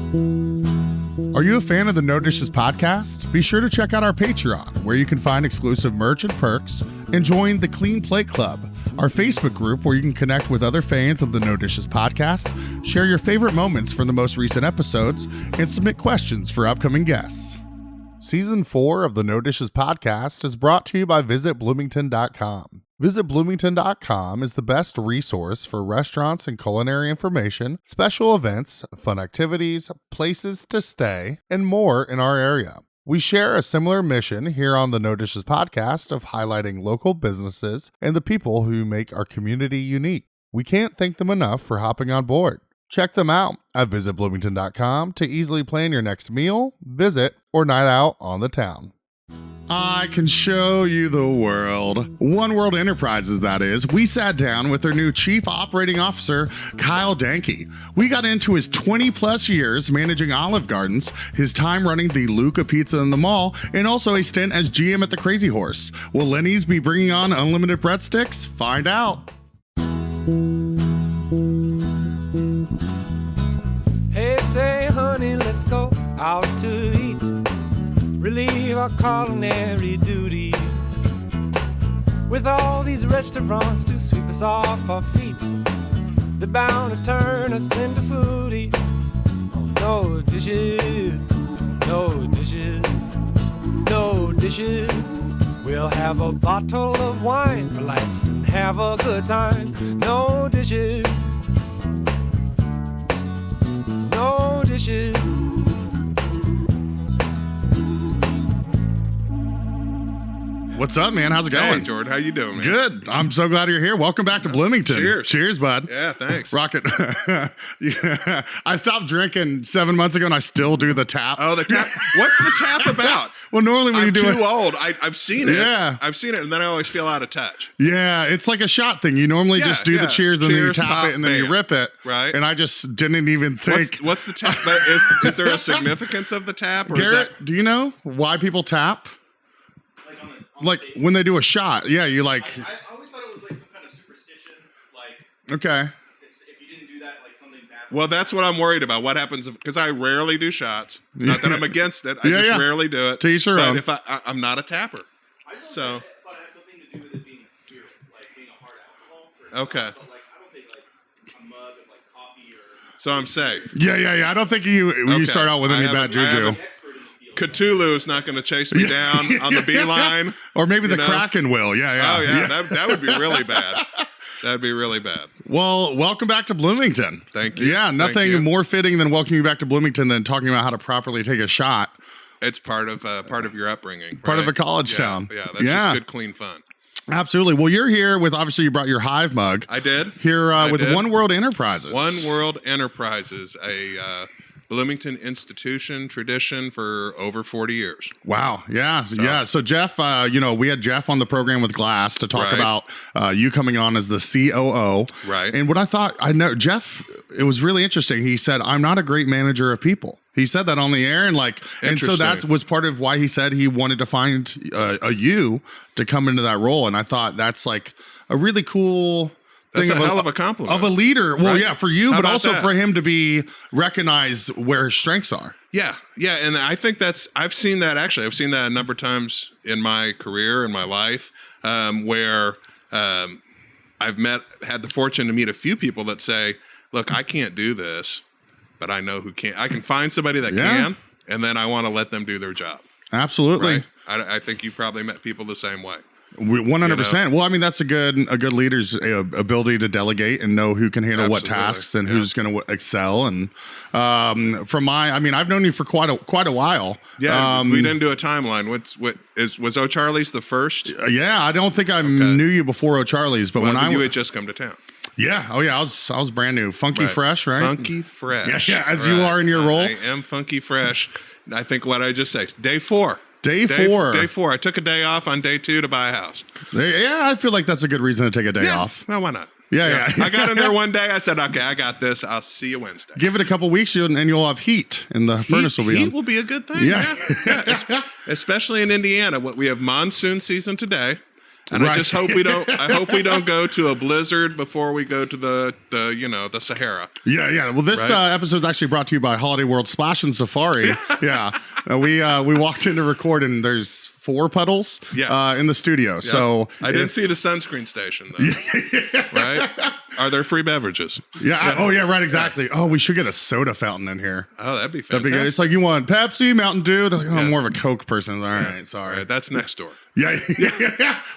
Are you a fan of the No Dishes podcast? Be sure to check out our Patreon, where you can find exclusive merch and perks, and join the Clean Plate Club, our Facebook group where you can connect with other fans of the No Dishes podcast, share your favorite moments from the most recent episodes, and submit questions for upcoming guests. Season 4 of the No Dishes podcast is brought to you by VisitBloomington.com. VisitBloomington.com is the best resource for restaurants and culinary information, special events, fun activities, places to stay, and more in our area. We share a similar mission here on the No Dishes podcast of highlighting local businesses and the people who make our community unique. We can't thank them enough for hopping on board. Check them out at visitbloomington.com to easily plan your next meal, visit, or night out on the town. I can show you the world. One World Enterprises, that is. We sat down with their new Chief Operating Officer, Kyle Dahncke. We got into his 20-plus years managing Olive Gardens, his time running the Luca Pizza in the mall, and also a stint as GM at the Crazy Horse. Will Lenny's be bringing on unlimited breadsticks? Find out. Hey, say, honey, let's go out to eat. Relieve our culinary duties. With all these restaurants to sweep us off our feet, they're bound to turn us into foodies. No dishes, no dishes, no dishes. We'll have a bottle of wine, relax and have a good time. No dishes, no dishes. What's up, man? How's it going? Hey, Jordan. How you doing, man? Good. I'm so glad you're here. Welcome back to Bloomington. Cheers. Cheers, bud. Yeah, thanks. Rocket. Yeah. I stopped drinking 7 months ago, and I still do the tap. Oh, the tap. What's the tap about? Well, normally when I'm you do too it, old. I've seen it. Yeah. I've seen it, and then I always feel out of touch. yeah, it's like a shot thing. You normally just do the cheers, and then you Cheers, tap pop, it, and then you bam. rip it. Right. And I just didn't even think. What's the tap? Is there a significance of the tap? Or Garrett, is that... do you know why people tap? Like when they do a shot. Yeah, you like. I always thought it was like some kind of superstition. Like, Okay. if you didn't do that, like something bad. Well, that's what I'm worried about. What happens because I rarely do shots. Not that I'm against it. I just rarely do it. To each their but own. if I'm not a tapper. I just So. thought it had something to do with it being a spirit, like being a hard alcohol. Okay. But like, I don't think like a mug of like coffee or. So I'm safe. Yeah. I don't think you Okay. start out with any bad juju. Expert in the field. Cthulhu is not going to chase me down on the beeline. Or maybe the know? Kraken will. Yeah. Oh, yeah. That would be really bad. That'd be really bad. Well, welcome back to Bloomington. Thank you. Yeah, Thank nothing you. more fitting than welcoming you back to Bloomington than talking about how to properly take a shot. It's part of your upbringing. Part of right? a college town. Yeah, that's just good, clean fun. Absolutely. Well, you're here with, obviously, you brought your Hive mug. I did. Here with did. One World Enterprises. One World Enterprises, a Bloomington institution tradition for over 40 years. Wow. Yeah. So Jeff, we had Jeff on the program with Glass to talk Right. about you coming on as the COO. Right. And what I know, Jeff, it was really interesting. He said, I'm not a great manager of people. He said that on the air, and so that was part of why he said he wanted to find you to come into that role. And I thought that's like a really cool That's thing a hell of a compliment. of a leader. Well, Right? yeah, for you, How but about also that? for him to be recognized where his strengths are. Yeah, and I think I've seen that a number of times in my career, in my life, where I've had the fortune to meet a few people that say, look, I can't do this, but I know who can. I can find somebody that can, and then I want to let them do their job. Absolutely. Right? I think you've probably met people the same way. 100%. Well, I mean, that's a good leader's ability to delegate and know who can handle what tasks and who's going to excel. And I've known you for quite a while. Yeah, we didn't do a timeline. Was O'Charlie's the first? Yeah, I don't think I knew you before O'Charlie's, but you had just come to town. Yeah. Oh, yeah. I was brand new, funky fresh, right? Funky fresh. Yeah. As you are in your role. I am funky fresh. I think what I just said. Day four. Day four. I took a day off on day 2 to buy a house. Yeah, I feel like that's a good reason to take a day off. Well, why not? Yeah. I got in there one day. I said, okay, I got this. I'll see you Wednesday. Give it a couple weeks and you'll have heat and the furnace will be on. Heat will be a good thing. Yeah. Especially in Indiana. We have monsoon season today. And I Right. just hope we don't. I hope we don't go to a blizzard before we go to the Sahara. Yeah. Well, this Right. episode is actually brought to you by Holiday World Splash and Safari. Yeah. We walked in to record and there's 4 puddles in the studio. Yeah. So I didn't see the sunscreen station though. Right? Are there free beverages? Yeah. Oh, yeah. Right. Exactly. Oh, we should get a soda fountain in here. Oh, that'd be That'd fantastic. be good. It's like, you want Pepsi, Mountain Dew? They're like, oh, I'm Yeah. more of a Coke person. All right. Sorry. Right, that's next door. Yeah.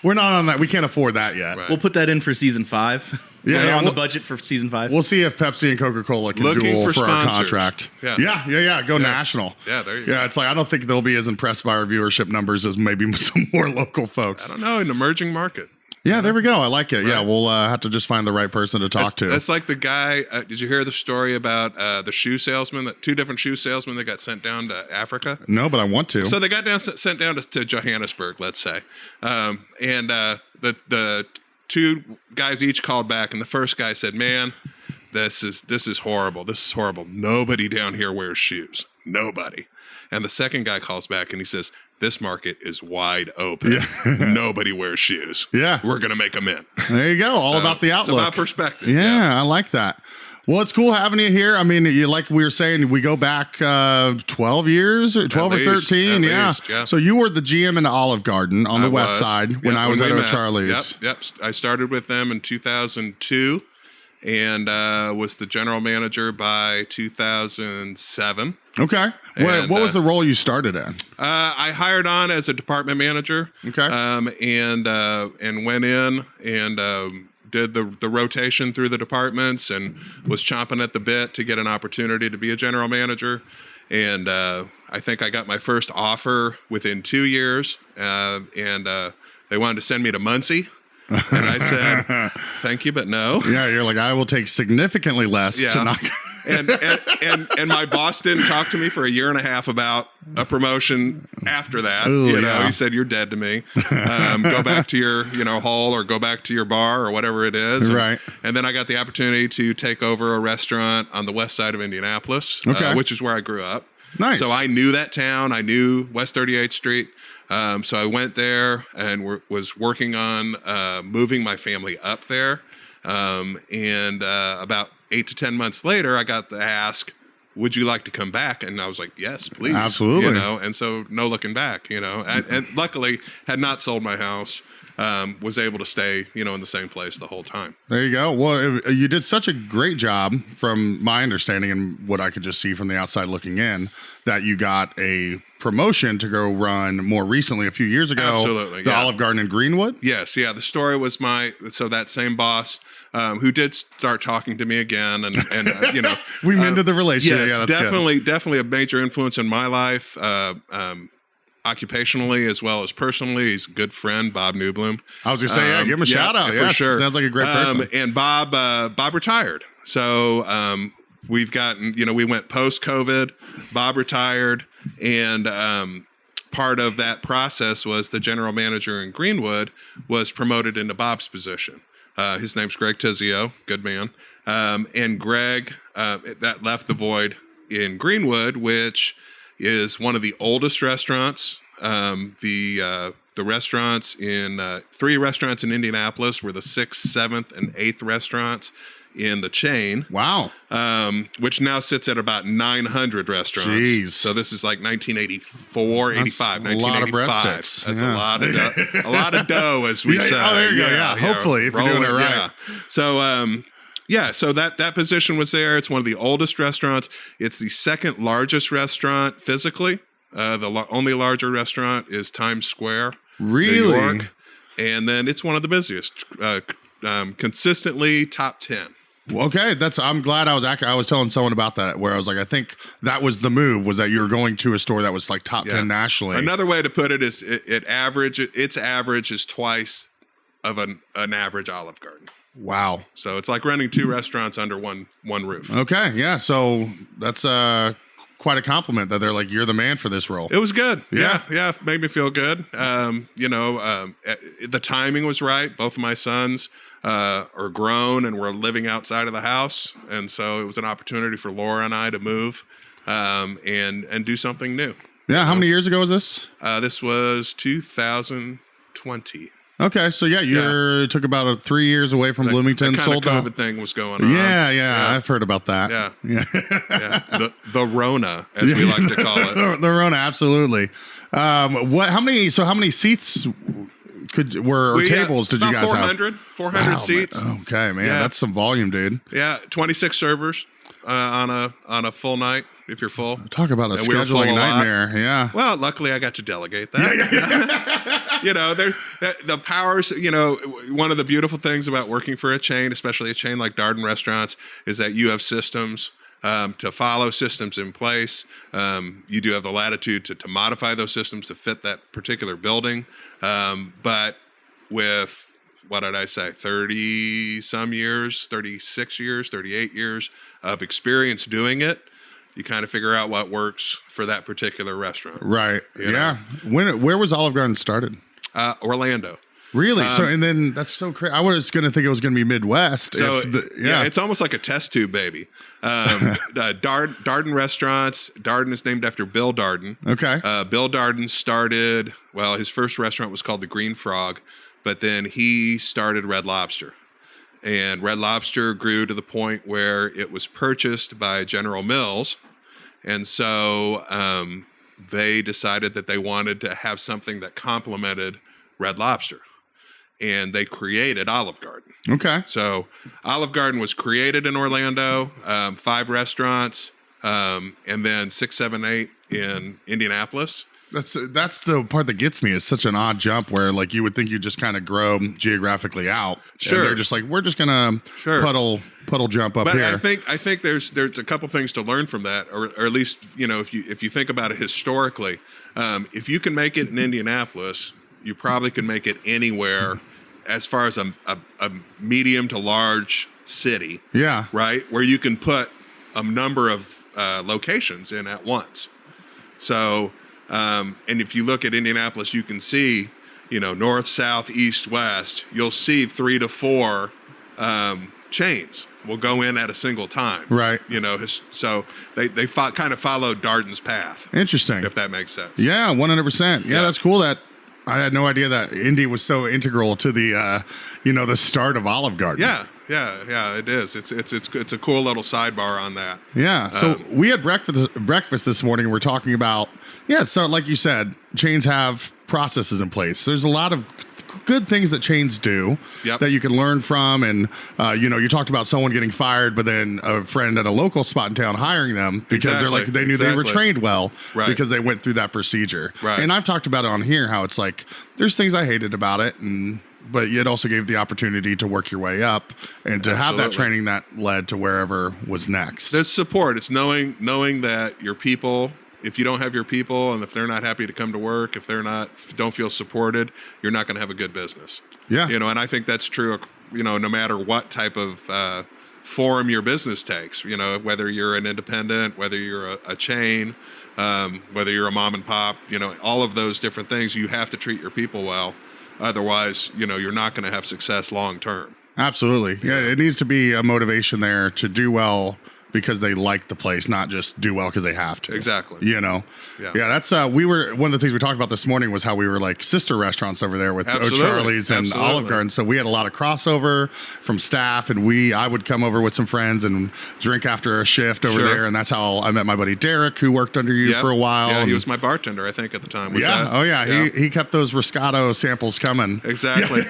We're not on that. We can't afford that yet. Right. We'll put that in for season 5. Yeah, We're on the we'll- budget for season 5. We'll see if Pepsi and Coca-Cola can Looking duel for for our sponsors. contract. Yeah. Go national. Yeah, there you go. Yeah, it's like, I don't think they'll be as impressed by our viewership numbers as maybe some more local I folks. don't know, an emerging market. Yeah, there we go. I like it. Yeah, Right. we'll have to just find the right person to talk to. That's like the guy. Did you hear the story about the shoe salesman? That 2 different shoe salesmen that got sent down to Africa. No, but I want to. So they got sent down to Johannesburg, let's say, and the 2 guys each called back, and the first guy said, "Man, this is horrible. This is horrible. Nobody down here wears shoes. Nobody." And the second guy calls back and he says, "This market is wide open. Nobody wears shoes. Yeah. We're gonna make them in." There you go. All about the It's outlook. about perspective. Yeah, I like that. Well, it's cool having you here. I mean, like we were saying, we go back 12 years, or 12 or least, 13. at Yeah. least, yeah. So you were the GM in the Olive Garden on the west side when Yep, I was at we met. O'Charlie's. Yep. I started with them in 2002 and was the general manager by 2007. Okay. And, What was the role you started in? I hired on as a department manager. Okay. And went in and did the rotation through the departments and was chomping at the bit to get an opportunity to be a general manager. And I think I got my first offer within 2 years. And they wanted to send me to Muncie. And I said, "Thank you, but no." Yeah, you're like, I will take significantly less to Yeah. not. and my boss didn't talk to me for a year and a half about a promotion after that. Ooh, yeah. He said, "You're dead to me. Go back to your hall or go back to your bar or whatever it is." Right. And then I got the opportunity to take over a restaurant on the west side of Indianapolis, Okay. which is where I grew up. Nice. So I knew that town. I knew West 38th Street. So I went there and was working on moving my family up there. And about 8 to 10 months later, I got the ask, "Would you like to come back?" And I was like, "Yes, please." Absolutely. And so no looking back, and luckily had not sold my house, was able to stay, in the same place the whole time. There you go. Well, you did such a great job, from my understanding and what I could just see from the outside looking in, that you got a promotion to go run more recently, a few years ago. Absolutely, The yeah. Olive Garden in Greenwood. Yes, yeah. The story was that same boss who did start talking to me again, and We mended the relationship. Yes, Yeah, that's good. definitely a major influence in my life, occupationally as well as personally. He's a good friend, Bob Newbloom. I was gonna say, give him a shout out. for Yes, sure. sounds like a great person. And Bob retired, so we've gotten, we went post COVID. Bob retired, and part of that process was the general manager in Greenwood was promoted into Bob's position. His name's Greg Tizio, good man. And Greg, that left the void in Greenwood, which is one of the oldest restaurants. The restaurants in 3 restaurants in Indianapolis were the 6th, 7th, and 8th restaurants in the chain. Wow. Which now sits at about 900 restaurants. Jeez. So this is like 1984, 85, a lot of 1985. breadsticks. That's Yeah. a lot of dough, as we Yeah, say. oh, there you go. Yeah. Hopefully, if you're doing it rolling, right. So, so that position was there. It's one of the oldest restaurants. It's the 2nd largest restaurant physically. The only larger restaurant is Times Square, Really? New York. And then it's one of the busiest, consistently top 10. Okay, I'm glad I was telling someone about that, where I was like, I think that was the move, was that you were going to a store that was like top 10 nationally. Another way to put it is its average is twice of an average Olive Garden. Wow. So it's like running 2 restaurants under one roof. Okay, yeah. So that's quite a compliment that they're like, you're the man for this role. It was good. Yeah. Yeah. Made me feel good. The timing was right. Both of my sons are grown and were living outside of the house. And so it was an opportunity for Laura and I to move and do something new. Yeah. How many years ago was this? This was 2020. Okay, so you took about 3 years away from Bloomington. The kind sold of out. COVID thing was going on. Yeah, I've heard about that. Yeah. The Rona, as we like to call it. The Rona, absolutely. How many seats tables did you guys 400, have? 400 seats. Okay, man, that's some volume, dude. Yeah, 26 servers on a full night. If you're full, talk about a scheduling nightmare. Yeah. Well, luckily I got to delegate that. The powers. One of the beautiful things about working for a chain, especially a chain like Darden Restaurants, is that you have systems to follow, systems in place. You do have the latitude to modify those systems to fit that particular building. But with, what did I say, 30-some years, 36 years, 38 years of experience doing it, you kind of figure out what works for that particular restaurant. Right. Yeah. Where was Olive Garden started? Orlando. Really? And then that's so crazy. I was going to think it was going to be Midwest. So it's almost like a test tube baby. Darden Restaurants. Darden is named after Bill Darden. Okay. Bill Darden started, his first restaurant was called the Green Frog, but then he started Red Lobster. And Red Lobster grew to the point where it was purchased by General Mills. And so they decided that they wanted to have something that complemented Red Lobster. And they created Olive Garden. Okay. So Olive Garden was created in Orlando, 5 restaurants, and then 6, 7, 8 in Indianapolis. That's the part that gets me. Is such an odd jump where like you would think you just kind of grow geographically out. Sure. And they're just like, we're just gonna puddle jump up here. But I think there's a couple things to learn from that, or at least if you think about it historically, if you can make it in Indianapolis, you probably can make it anywhere as far as a medium to large city. Yeah. Right, where you can put a number of locations in at once. So. And if you look at Indianapolis, you can see, north, south, east, west. You'll see 3 to 4 chains will go in at a single time. Right. So they kind of followed Darden's path. Interesting. If that makes sense. Yeah, 100%. Yeah, that's cool. That I had no idea that Indy was so integral to the, the start of Olive Garden. Yeah, it is. It's a cool little sidebar on that. Yeah. So we had breakfast this morning. We're talking about, so like you said, chains have processes in place. There's a lot of good things that chains do that you can learn from. And, you talked about someone getting fired, but then a friend at a local spot in town hiring them because they knew they were trained well because they went through that procedure. Right. And I've talked about it on here, how it's like, there's things I hated about it. But it also gave the opportunity to work your way up and to have that training that led to wherever was next. There's support. It's knowing that your people, if you don't have your people and if they're not happy to come to work, if don't feel supported, you're not going to have a good business. Yeah. And I think that's true, no matter what type of form your business takes, whether you're an independent, whether you're a chain, whether you're a mom and pop, all of those different things, you have to treat your people well. Otherwise, you're not going to have success long term. Absolutely. Yeah, it needs to be a motivation there to do well because they like the place, not just do well because they have to. Exactly. Yeah, that's one of the things we talked about this morning was how we were like sister restaurants over there with O'Charlie's and Olive Garden. So we had a lot of crossover from staff, and I would come over with some friends and drink after a shift over there, and that's how I met my buddy Derek, who worked under you for a while. Yeah, he was my bartender, I think, at the time. He kept those Riscato samples coming. Exactly.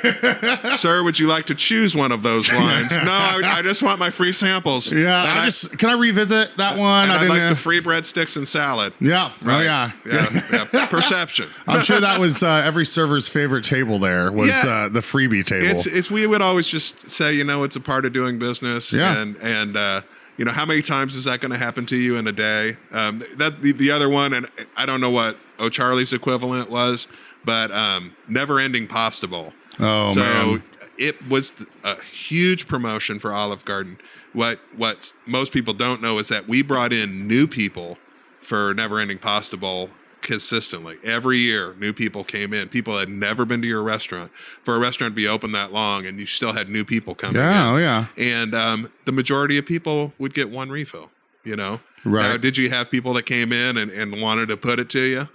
Sir, would you like to choose one of those wines? No, I just want my free samples. Yeah, can I revisit that one? I'd like the free breadsticks and salad. Yeah. Right. Yeah. Perception. I'm sure that was every server's favorite table there was the freebie table. We would always just say, it's a part of doing business. Yeah. And how many times is that going to happen to you in a day? The other one, and I don't know what O'Charlie's equivalent was, but Never Ending Pasta Bowl. Oh, man. It was a huge promotion for Olive Garden. What most people don't know is that we brought in new people for Never Ending Pasta Bowl consistently. Every year, new people came in. People had never been to your restaurant. For a restaurant to be open that long, and you still had new people coming in. Oh, yeah. And the majority of people would get one refill, Right. Now, did you have people that came in and wanted to put it to you?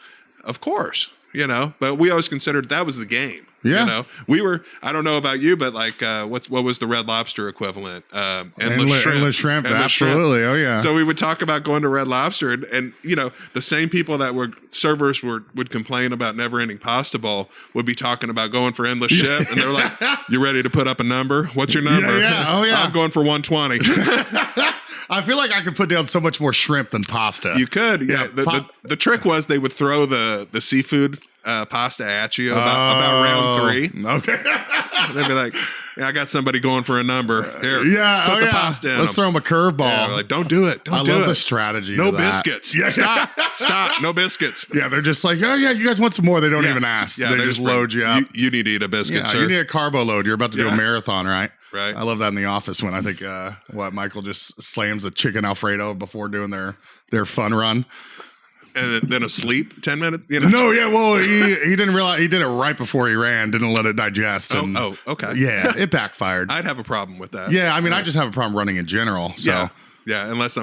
Of course, but we always considered that was the game. Yeah. You know, I don't know about you, but like, what was the Red Lobster equivalent? Endless shrimp. Endless shrimp. Endless Absolutely. shrimp. Oh, yeah. So we would talk about going to Red Lobster, and you know, the same people that were servers would complain about never ending pasta bowl would be talking about going for endless shrimp, and they're like, "You ready to put up a number? What's your number?" Yeah. Oh, yeah. I'm going for 120. I feel like I could put down so much more shrimp than pasta. You could, yeah. The trick was they would throw the seafood pasta at you about round 3. Okay. They'd be like, "Yeah, I got somebody going for a number. Here, Yeah. put oh, the yeah. pasta in Let's them." throw them a curveball. Yeah, like, don't do it. Don't I do love it. the strategy. No of that. biscuits. Yeah. Stop. No biscuits. Yeah, they're just like, oh yeah, you guys want some more? They don't Yeah. even ask. Yeah, they just load you up. You need to eat a biscuit, Yeah, sir. you need a carbo load. You're about to do a Yeah. marathon, right? Right. I love that in the office when I think Michael just slams a chicken Alfredo before doing their fun run. And then a sleep 10 minutes. You know? No, yeah, well, he didn't realize he did it right before he ran. Didn't let it digest. And, Okay. Yeah, it backfired. I'd have a problem with that. Yeah, I mean, I just have a problem running in general. So. Yeah. Unless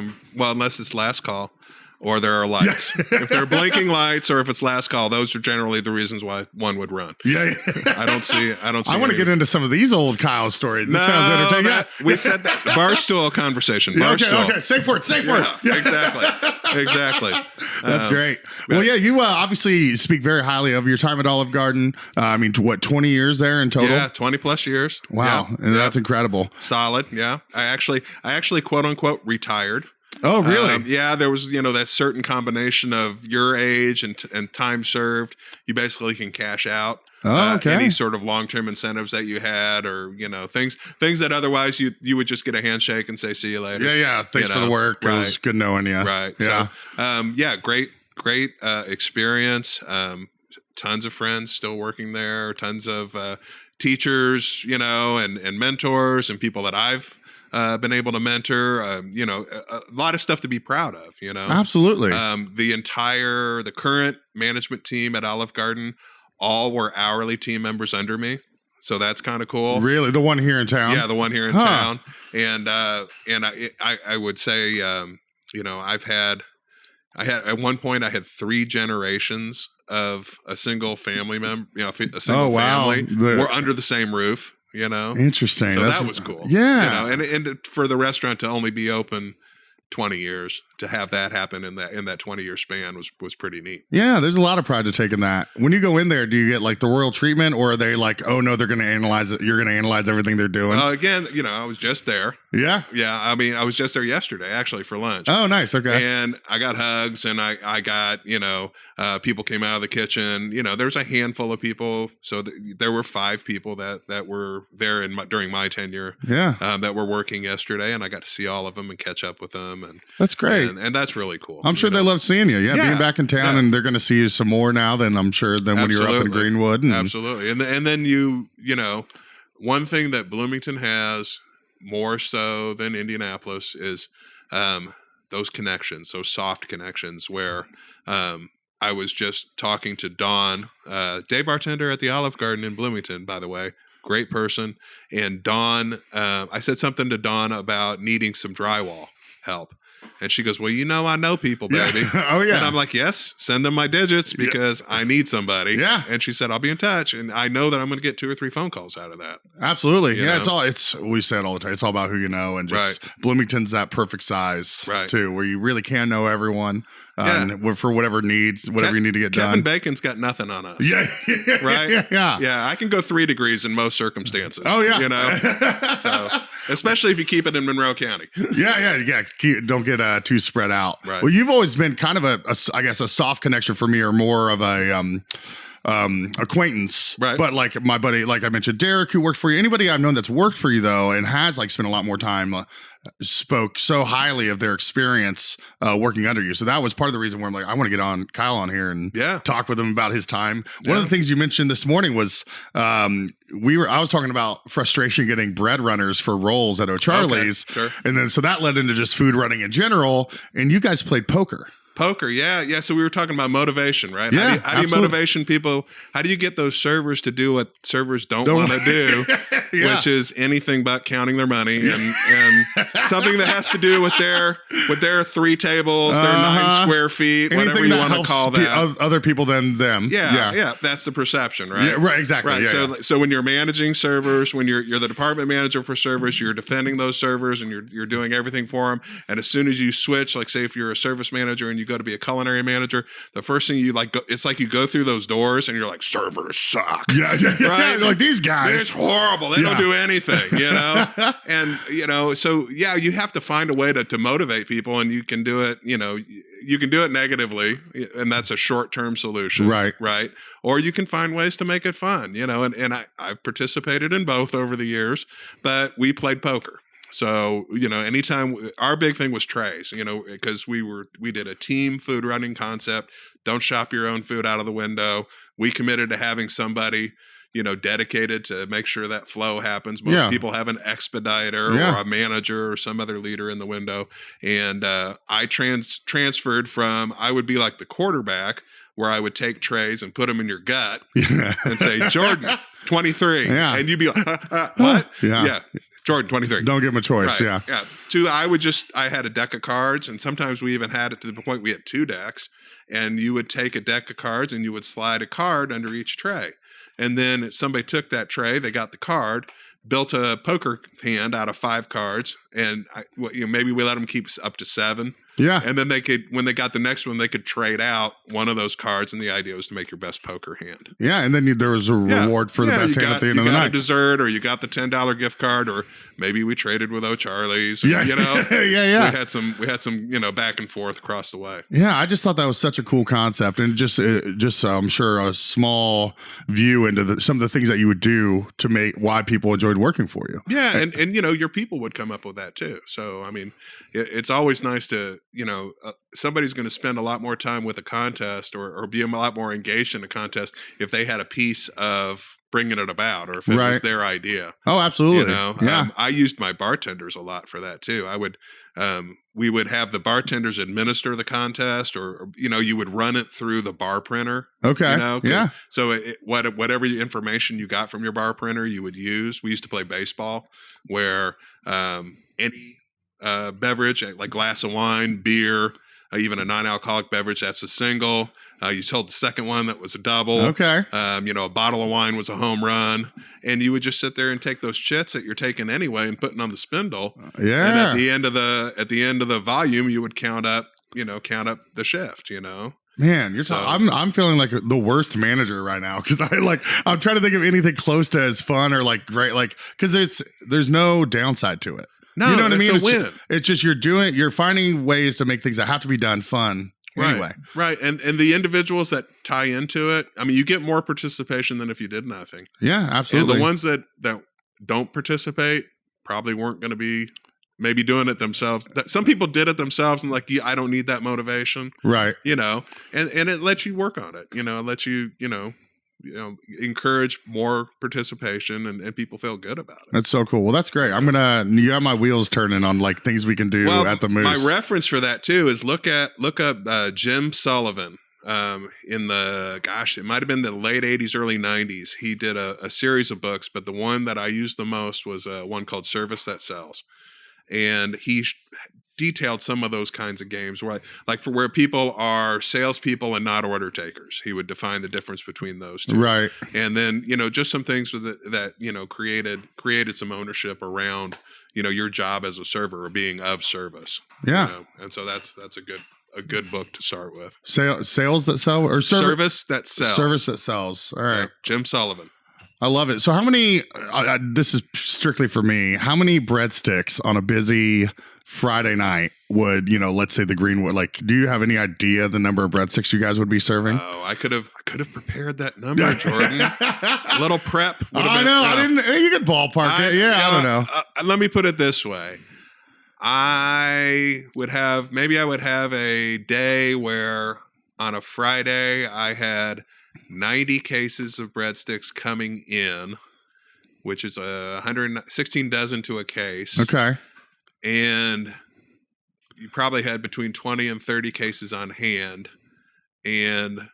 it's last call. Or there are lights. If they're blinking lights, or if it's last call, those are generally the reasons why one would run. Yeah. I don't see. I want to get into some of these old Kyle stories. This sounds entertaining. We said that barstool conversation. Barstool. Okay. Safe word. Yeah, exactly. That's great. Well, yeah, you obviously speak very highly of your time at Olive Garden. I mean, 20 years there in total? Yeah, 20 plus years. Wow, Yeah. and that's incredible. Solid. Yeah, I actually quote unquote retired. Oh, really? Yeah, there was, that certain combination of your age and time served. You basically can cash out any sort of long-term incentives that you had, or things that otherwise you would just get a handshake and say see you later. Yeah. Thanks for the work. Right. It was good knowing you. Right. Yeah. So, great experience. Tons of friends still working there. Tons of teachers, and mentors and people that I've been able to mentor, a lot of stuff to be proud of, Absolutely. The current management team at Olive Garden, all were hourly team members under me. So that's kind of cool. Really? The one here in town? Yeah, the one here in town. And I would say, at one point I had 3 generations of a single family member, a single family were under the same roof. Interesting. So that was cool. Yeah. And for the restaurant to only be open 20 years, to have that happen in that 20-year span was pretty neat. Yeah, there's a lot of pride to take in that. When you go in there, do you get like the royal treatment, or are they like, oh no, they're going to analyze it? You're going to analyze everything they're doing? Again, I was just there. Yeah. Yeah. I mean, I was just there yesterday, actually, for lunch. Oh, nice. Okay. And I got hugs, and I got, people came out of the kitchen. There was a handful of people. So there were 5 people that were there during my tenure. Yeah. That were working yesterday, and I got to see all of them and catch up with them. And that's great. And that's really cool. I'm sure they love seeing you. Yeah, being back in town, and they're going to see you some more now than I'm sure than when you were up in Greenwood. Absolutely. And then one thing that Bloomington has more so than Indianapolis is those connections, those soft connections where I was just talking to Dawn, day bartender at the Olive Garden in Bloomington, by the way. Great person. And Dawn, I said something to Dawn about needing some drywall help. And she goes, well, I know people, baby. Yeah. Oh, yeah. And I'm like, yes, send them my digits because I need somebody. Yeah. And she said, I'll be in touch. And I know that I'm going to get 2 or 3 phone calls out of that. Absolutely. We say it all the time. It's all about who you know. And just Bloomington's that perfect size, too, where you really can know everyone for whatever you need to get done. Kevin Bacon's got nothing on us. Yeah. Right? Yeah. Yeah. I can go 3 degrees in most circumstances. Oh, yeah. So, especially if you keep it in Monroe County. Yeah. Don't get too spread out. Right. Well, you've always been kind of a soft connection for me, or more of a acquaintance. Right. But like my buddy, like I mentioned, Derek, who worked for you. Anybody I've known that's worked for you though, and has like spent a lot more time, spoke so highly of their experience working under you. So that was part of the reason where I'm like, I want to get Kyle on here and talk with him about his time. One of the things you mentioned this morning was I was talking about frustration getting bread runners for rolls at O'Charlie's. Okay, sure. And then so that led into just food running in general. And you guys played poker. Poker, yeah. So we were talking about motivation, right? Yeah, how do you motivation people? How do you get those servers to do what servers don't want to do, Yeah. which is anything but counting their money and something that has to do with their 3 tables, their 9 square feet, Anything whatever you that want to helps call that. other people than them. Yeah. That's the perception, right? Yeah, right, exactly. Right. Yeah, So when you're managing servers, when you're the department manager for servers, you're defending those servers and you're doing everything for them. And as soon as you switch, like say if you're a service manager and you go to be a culinary manager, the first thing you it's like you go through those doors and you're like, servers suck. Yeah. Right? Like these guys. It's horrible. They don't do anything, And so you have to find a way to motivate people, and you can do it, you can do it negatively, and that's a short-term solution. Right. Or you can find ways to make it fun, and I've participated in both over the years, but we played poker. So, anytime our big thing was trays, because we did a team food running concept. Don't shop your own food out of the window. We committed to having somebody, dedicated to make sure that flow happens. Most people have an expediter or a manager or some other leader in the window. And I transferred from, I would be like the quarterback, where I would take trays and put them in your gut and say, Jordan, 23. Yeah. And you'd be like, what? Yeah. Jordan, 23. Don't give him a choice. Right. Yeah. 2, I had a deck of cards, and sometimes we even had it to the point we had 2 decks, and you would take a deck of cards and you would slide a card under each tray. And then if somebody took that tray, they got the card, built a poker hand out of 5 cards, and maybe we let them keep up to 7. Yeah. And then when they got the next one, they could trade out one of those cards, and the idea was to make your best poker hand. Yeah, and then there was a reward for the best hand at the end of the night. You got a dessert, or you got the $10 gift card, or maybe we traded with O'Charlie's. Yeah. We had some back and forth across the way. Yeah, I just thought that was such a cool concept, and just I'm sure a small view into some of the things that you would do to make why people enjoyed working for you. Yeah, and your people would come up with that too. So I mean, it's always nice to somebody's going to spend a lot more time with a contest or be a lot more engaged in a contest if they had a piece of bringing it about, or if it was their idea. Oh, absolutely. I used my bartenders a lot for that too. We would have the bartenders administer the contest, or you would run it through the bar printer. Okay. So whatever information you got from your bar printer, you would use. We used to play baseball, where any beverage, like glass of wine, beer, even a non-alcoholic beverage, that's a single. You told the second one that was a double. Okay. A bottle of wine was a home run, and you would just sit there and take those chits that you're taking anyway and putting on the spindle. Yeah. And at the end of the volume, you would count up the shift. Man, I'm feeling like the worst manager right now, because I'm trying to think of anything close to as fun or like great, like, because there's no downside to it. No, you know what I mean? It's a win. It's just you're finding ways to make things that have to be done fun. Anyway. Right. And the individuals that tie into it, I mean, you get more participation than if you did nothing. Yeah, absolutely. And the ones that don't participate probably weren't going to be maybe doing it themselves. Some people did it themselves and like, I don't need that motivation. Right. And it lets you work on it. It lets you, encourage more participation and people feel good about it. That's so cool. Well, that's great. You have my wheels turning on like things we can do at the Moose. My reference for that too is look up Jim Sullivan. In it might have been the late 80s, early 90s. He did a series of books, but the one that I used the most was one called Service That Sells. And he detailed some of those kinds of games where people are salespeople and not order takers. He would define the difference between those two. Right. And then, just some things that created some ownership around, your job as a server or being of service. Yeah. And so that's a good book to start with. Sales that sell, or Service That Sells. Service That Sells. All right. Yeah, Jim Sullivan. I love it. So how many, this is strictly for me, how many breadsticks on a busy Friday night would, let's say the Greenwood, do you have any idea the number of breadsticks you guys would be serving? Oh, I could have prepared that number, Jordan. A little prep. I know. I didn't, you could ballpark it. Yeah, I don't know. Let me put it this way. I would have a day where on a Friday I had 90 cases of breadsticks coming in, which is 116 dozen to a case. Okay. And you probably had between 20 and 30 cases on hand, and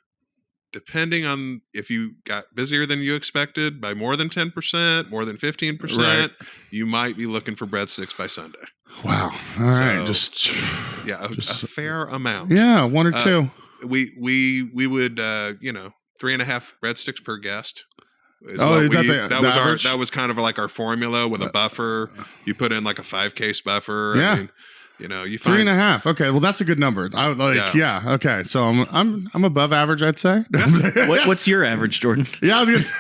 depending on if you got busier than you expected by more than 10%, more than 15%, Right. you might be looking for breadsticks by Sunday. Wow. All right. So, a fair amount. Yeah, one or two. We would 3.5 breadsticks per guest. Is that the average? That was kind of like our formula with a buffer. You put in like a 5-case buffer. Yeah. I mean, you find 3.5. Okay, well that's a good number. I like, yeah. Okay, so I'm above average, I'd say. What's your average, Jordan? Yeah, I was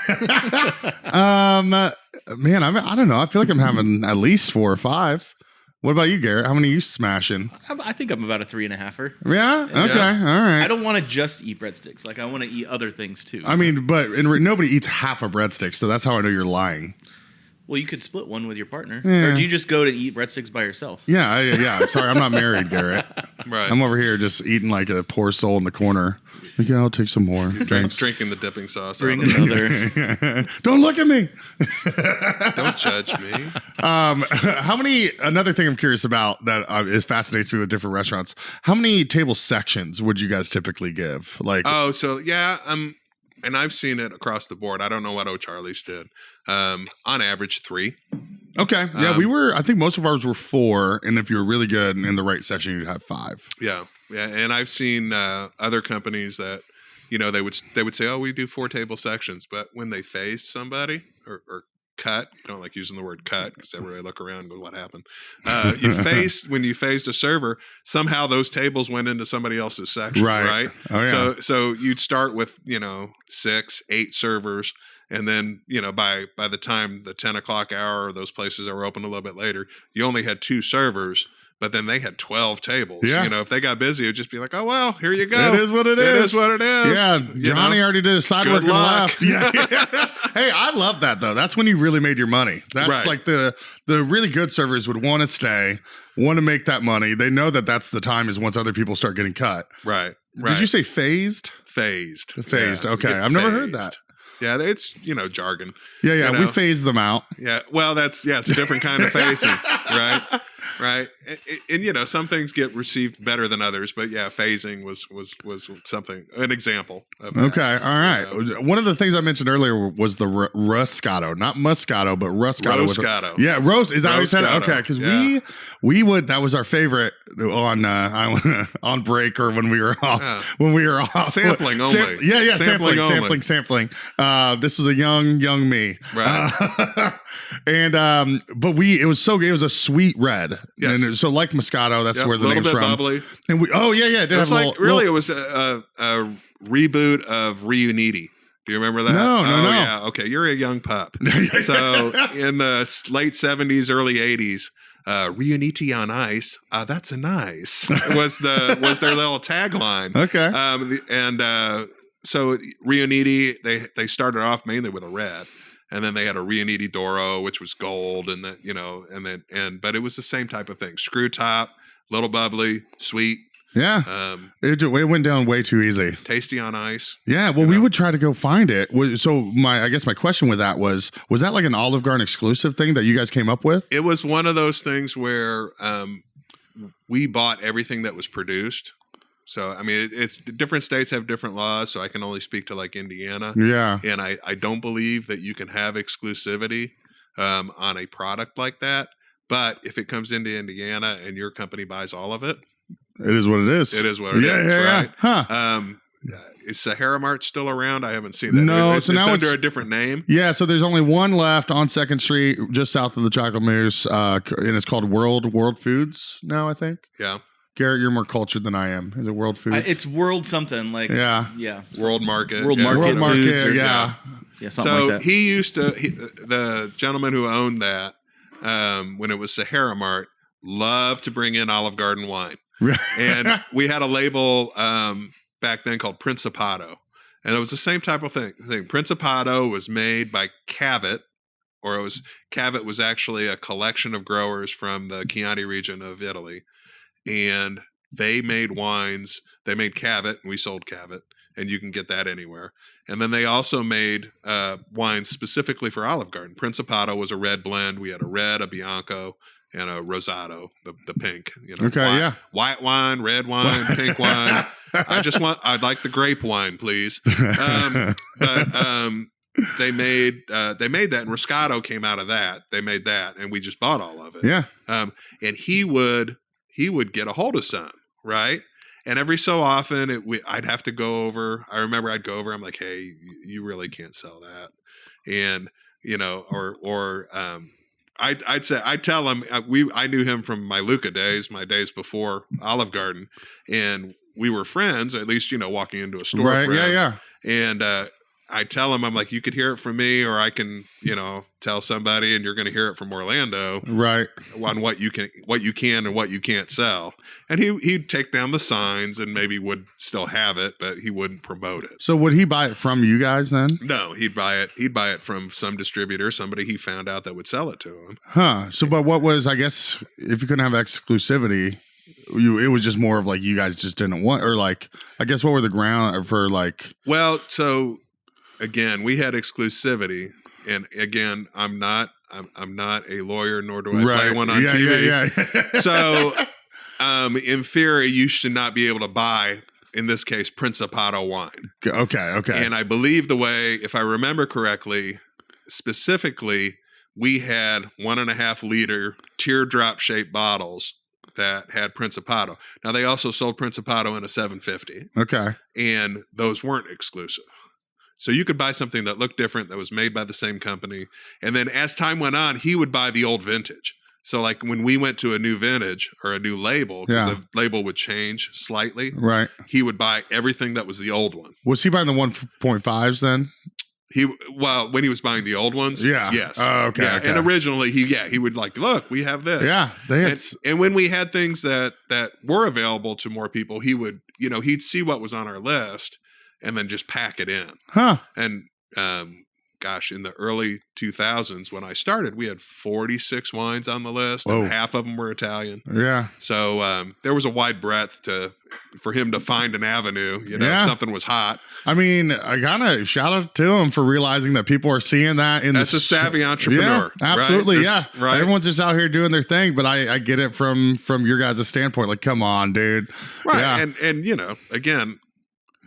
gonna say. Man, I don't know. I feel like I'm having at least 4 or 5. What about you, Garrett? How many are you smashing? I think I'm about a 3.5-er. Yeah. Okay. Yeah. All right. I don't want to just eat breadsticks. Like I want to eat other things too. I mean, but nobody eats half a breadstick, so that's how I know you're lying. Well, you could split one with your partner, Yeah. or do you just go to eat breadsticks by yourself? Yeah. Yeah. Sorry, I'm not married, Garrett. right. I'm over here just eating like a poor soul in the corner. Like, yeah, I'll take some more. Thanks. Drinking the dipping sauce. Bring out of it. another. Don't look at me. Don't judge me. Another thing I'm curious about that fascinates me with different restaurants. How many table sections would you guys typically give? Like, Oh, so yeah, and I've seen it across the board. I don't know what O'Charlie's did. On average, 3. okay. Yeah, I think most of ours were 4. And if you were really good and in the right section, you'd have 5. Yeah. And I've seen other companies that, they would say, oh, we do 4 table sections. But when they phased somebody or cut, you don't like using the word cut because everybody look around and go, what happened? When you phased a server, somehow those tables went into somebody else's section, right? Oh, yeah. So you'd start with, 6, 8 servers. And then, by the time the 10 o'clock hour, those places are open a little bit later, you only had 2 servers. But then they had 12 tables. Yeah. If they got busy, it'd just be like, oh, well, here you go. It is what it is. It is what it is. Yeah, Johnny already did his side work Good and luck. left. Yeah. Hey, I love that, though. That's when you really made your money. That's Right. like the really good servers would want to stay, want to make that money. They know that that's the time is once other people start getting cut. Right. Did you say phased? Phased? Phased. Yeah, Okay. you get I've never heard phased. that. Yeah, it's, jargon. Yeah. You We know? phased them out. Yeah, well, it's a different kind of phasing, right? Right. And some things get received better than others, but yeah, phasing was an example of that. Okay, all right. One of the things I mentioned earlier was the Ruscato, not Moscato, but Ruscato. Roscato. Yeah, roast. Is that how you said it? Roscato. Okay, because Yeah. we would. That was our favorite on break or when we were off. Yeah. When we were off, Sampling only. Yeah. Sampling only. Sampling. This was a young me. Right. But it was so good. It was a sweet red. Yes. And so like Moscato, that's Yep, where the name's little bit from. bubbly. And it did It was have a like little, it was a reboot of Reuniti. Do you remember that? No. Yeah. Okay, you're a young pup. So in the late 70s, early 80s, Reuniti on ice. That's a nice was their little tagline. Okay. So Reuniti, they started off mainly with a red. And then they had a Reuniti Doro, which was gold, and but it was the same type of thing. Screw top, little bubbly, sweet. Yeah. It went down way too easy. Tasty on ice. Yeah. Well, we would try to go find it. So I guess my question with that was that like an Olive Garden exclusive thing that you guys came up with? It was one of those things where we bought everything that was produced. So, I mean, it's different states have different laws, so I can only speak to like Indiana. Yeah. And I don't believe that you can have exclusivity on a product like that. But if it comes into Indiana and your company buys all of it, it is what it is. It is what it is, right? Yeah. Huh. Is Sahara Mart still around? I haven't seen that. No, it's so now under a different name. Yeah, so there's only one left on 2nd Street, just south of the Chocolate Mousse, and it's called World Foods now, I think. Yeah. Garrett, you're more cultured than I am. Is it World Foods? It's World something like yeah. World Market. World yeah. Market. World Market, Foods or- yeah. Yeah, something So like that. he used to, the gentleman who owned that, when it was Sahara Mart, loved to bring in Olive Garden wine. And we had a label back then called Principato. And it was the same type of thing. Principato was made by Cavett, Cavett was actually a collection of growers from the Chianti region of Italy. And they made wines. They made Cavett, and we sold Cavett. And you can get that anywhere. And then they also made wines specifically for Olive Garden. Principato was a red blend. We had a red, a Bianco, and a rosado, the pink. Okay, white wine, red wine, pink wine. I'd like the grape wine, please. But they made that, and Roscato came out of that. They made that, and we just bought all of it. Yeah. And he would get a hold of some, right? And every so often, I'd have to go over. I remember I'd go over. I'm like, hey, you really can't sell that, and I'd tell him I knew him from my Luca days, my days before Olive Garden, and we were friends. At least walking into a store, right? Friends. Yeah. And I tell him, I'm like, you could hear it from me, or I can, tell somebody, and you're going to hear it from Orlando, right? On what you can and what you can't sell. And he'd take down the signs and maybe would still have it, but he wouldn't promote it. So would he buy it from you guys then? No, he'd buy it from some distributor, somebody he found out that would sell it to him. Huh. So, but what was, I guess, if you couldn't have exclusivity, it was just more of like you guys just didn't want, or like, I guess, what were the ground for like? Well, so. Again, we had exclusivity, and again, I'm not a lawyer, nor do I play one on TV. Yeah. So, in theory, you should not be able to buy, in this case, Principato wine. Okay. And I believe if I remember correctly, specifically, we had 1.5 liter teardrop shaped bottles that had Principato. Now, they also sold Principato in a 750. Okay. And those weren't exclusive. So you could buy something that looked different, that was made by the same company. And then as time went on, he would buy the old vintage. So like when we went to a new vintage or a new label, because the label would change slightly, right? He would buy everything that was the old one. Was he buying the 1.5s then? When he was buying the old ones, yes. Oh, okay, yeah. okay. And originally he would like, look, we have this. Yeah. And when we had things that were available to more people, he would, he'd see what was on our list and then just pack it in. Huh. And in the early 2000s when I started, we had 46 wines on the list, and half of them were Italian. Yeah. So there was a wide breadth for him to find an avenue, if something was hot. I mean, I gotta shout out to him for realizing that people are seeing that That's a savvy entrepreneur. Yeah, absolutely. Right? Right. Everyone's just out here doing their thing, but I get it from your guys' standpoint. Like, come on, dude. Right. Yeah. And again,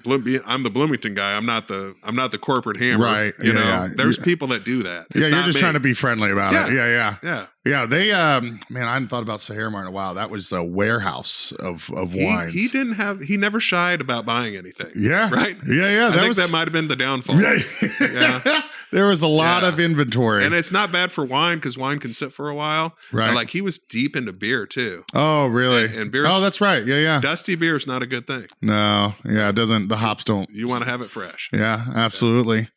I'm the Bloomington guy. I'm not the corporate hammer. Right. There's people that do that. It's you're just trying to be friendly about it. Yeah. Yeah. They, man, I hadn't thought about Sahara in a while. That was a warehouse of wines. He never shied about buying anything. Yeah. Right. Yeah. I think that might have been the downfall. Yeah. There was a lot of inventory. And it's not bad for wine because wine can sit for a while. Right. And like he was deep into beer too. Oh, really? And beer. Oh, that's right. Yeah. Dusty beer is not a good thing. No. Yeah. It doesn't. The hops don't. You want to have it fresh. Yeah, absolutely.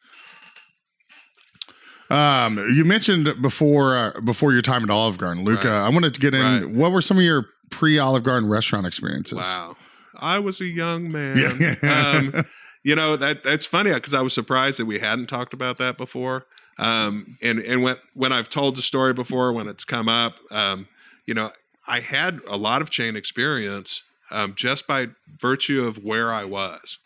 You mentioned before your time at Olive Garden, Luca. I wanted to get in. Right. What were some of your pre-Olive Garden restaurant experiences? Wow. I was a young man. Yeah. That's funny because I was surprised that we hadn't talked about that before. And when I've told the story before, when it's come up, I had a lot of chain experience just by virtue of where I was.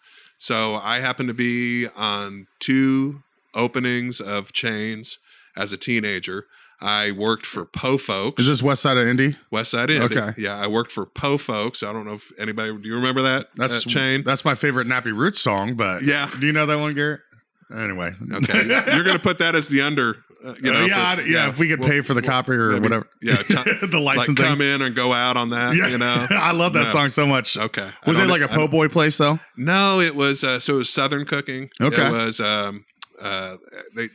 So I happened to be on 2 openings of chains as a teenager. I worked for Po Folks. Is this West Side of Indy? West Side of Indy. Okay. Yeah, I worked for Po Folks. I don't know if anybody, do you remember that chain? That's my favorite Nappy Roots song, but yeah. Do you know that one, Garrett? Anyway. Okay. You're going to put that as the under, if we could pay for the copy or whatever. Yeah. The license like come in and go out on that, I love that song so much. Okay. Was it like a po' boy place though? No, it was, so it was Southern cooking. Okay. It was, they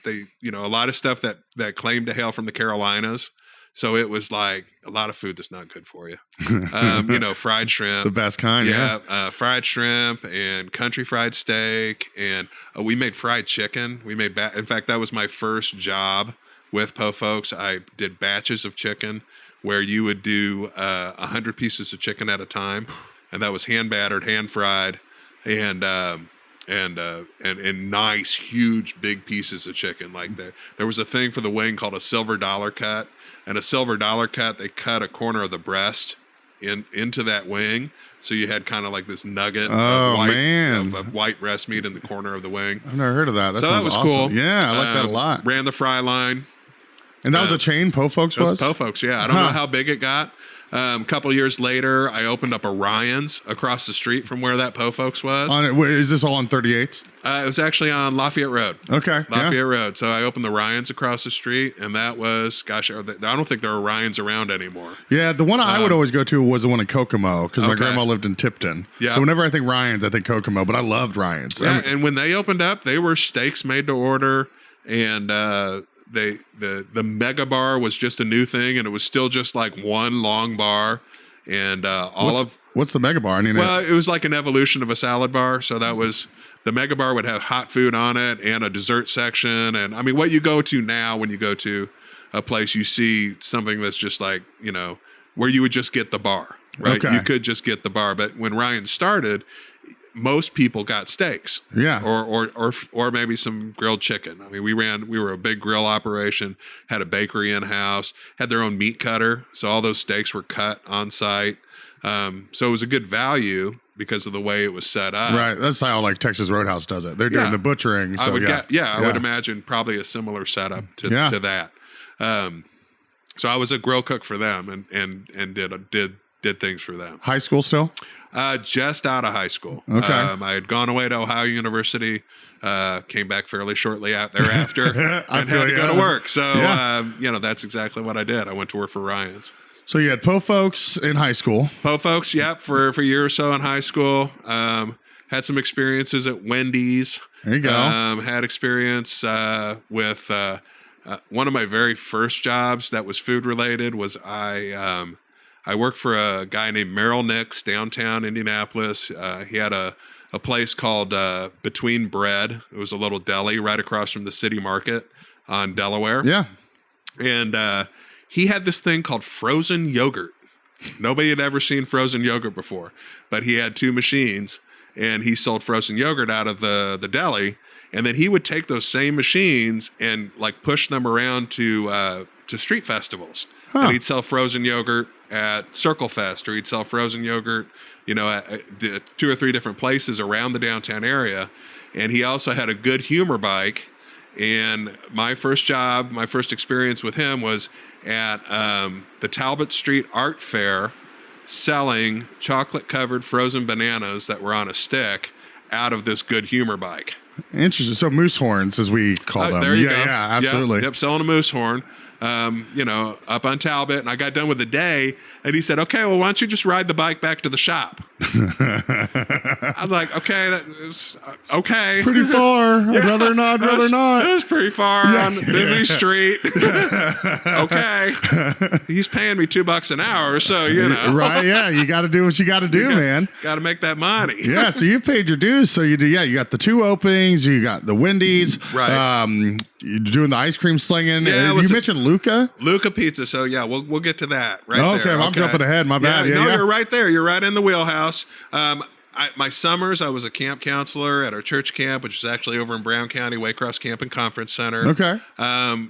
a lot of stuff that claimed to hail from the Carolinas. So it was like a lot of food that's not good for you. Fried shrimp. The best kind, yeah. Fried shrimp and country fried steak. And we made fried chicken. In fact, that was my first job with Po Folks. I did batches of chicken where you would do 100 pieces of chicken at a time. And that was hand battered, hand fried, and nice, huge, big pieces of chicken like that. There was a thing for the wing called a silver dollar cut. And a silver dollar cut, they cut a corner of the breast into that wing. So you had kind of like this nugget of white breast meat in the corner of the wing. I've never heard of that. That was awesome. Cool. Yeah, I like that a lot. Ran the fry line. And that was a chain, Po Folks It was was? Po Folks, yeah. I don't know how big it got. A couple years later, I opened up a Ryan's across the street from where that Po Folks was. Is this all on 38th? It was actually on Lafayette Road. Okay. Lafayette Road. So I opened the Ryan's across the street, and that was, gosh, I don't think there are Ryan's around anymore. Yeah, the one I would always go to was the one in Kokomo because my Okay. grandma lived in Tipton. Yeah. So whenever I think Ryan's, I think Kokomo, but I loved Ryan's. Yeah, and when they opened up, they were steaks made to order, and the mega bar was just a new thing, and it was still just like one long bar, and What's the mega bar? Well, it was like an evolution of a salad bar. So that was the mega bar would have hot food on it and a dessert section. And I mean, what you go to now when you go to a place, you see something that's just like, where you would just get the bar, right? Okay. You could just get the bar. But when Ryan started, most people got steaks, Yeah. or maybe some grilled chicken. I mean, we were a big grill operation, had a bakery in house, had their own meat cutter, so all those steaks were cut on site. So it was a good value because of the way it was set up. Right. That's how like Texas Roadhouse does it. They're doing Yeah. the butchering. So I would yeah. I would imagine probably a similar setup to that. So I was a grill cook for them and did things for them. High school still? Just out of high school. Okay. I had gone away to Ohio University, came back fairly shortly out thereafter, and had to go to work. So, that's exactly what I did. I went to work for Ryan's. So you had Po Folks in high school. Po Folks, yep, for a year or so in high school. Had some experiences at Wendy's. There you go. Had experience with one of my very first jobs that was food related was I worked for a guy named Merrill Nix downtown Indianapolis. He had a place called Between Bread. It was a little deli right across from the city market on Delaware. Yeah. And he had this thing called frozen yogurt. Nobody had ever seen frozen yogurt before, but he had two machines, and he sold frozen yogurt out of the deli. And then he would take those same machines and like push them around to street festivals. Huh. And he'd sell frozen yogurt at Circle Fest, or he'd sell frozen yogurt, at 2 or 3 different places around the downtown area. And he also had a good humor bike. And my first experience with him was at the Talbot Street Art Fair, selling chocolate-covered frozen bananas that were on a stick out of this good humor bike. Interesting. So moose horns, as we call them. There you go. Yeah, absolutely. Yep, selling a moose horn. Up on Talbot, and I got done with the day, and he said, "Okay, well, why don't you just ride the bike back to the shop?" I was like, "Okay, that is okay." Pretty far. I'd rather not. It was pretty far on a busy street. Okay, he's paying me $2 an hour, so Right? Yeah, you got to do what you got to do, man. Got to make that money. Yeah, so you paid your dues. So you do. Yeah, you got the 2 openings. You got the Wendy's. Right. You're doing the ice cream slinging. Yeah, You mentioned Luca Pizza. So yeah, we'll get to that right Okay, there. well, I'm jumping ahead. My bad. Yeah, You're right there. You're right in the wheelhouse. My summers, I was a camp counselor at our church camp, which is actually over in Brown County, Waycross Camp and Conference Center. Okay.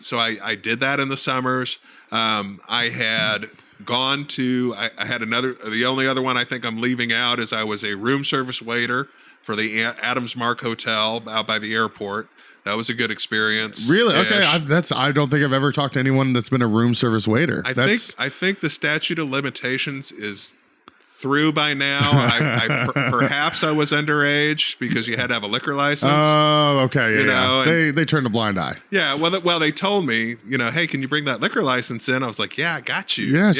So I did that in the summers. I had gone to, I had the only other one I think I'm leaving out is I was a room service waiter for the Adams Mark Hotel out by the airport. That was a good experience. Really? Okay. I don't think I've ever talked to anyone that's been a room service waiter. I think the statute of limitations is through by now. Perhaps I was underage because you had to have a liquor license. Oh, okay. Yeah, they turned a blind eye. Yeah. Well, they told me, hey, can you bring that liquor license in? I was like, yeah, I got you. Yeah.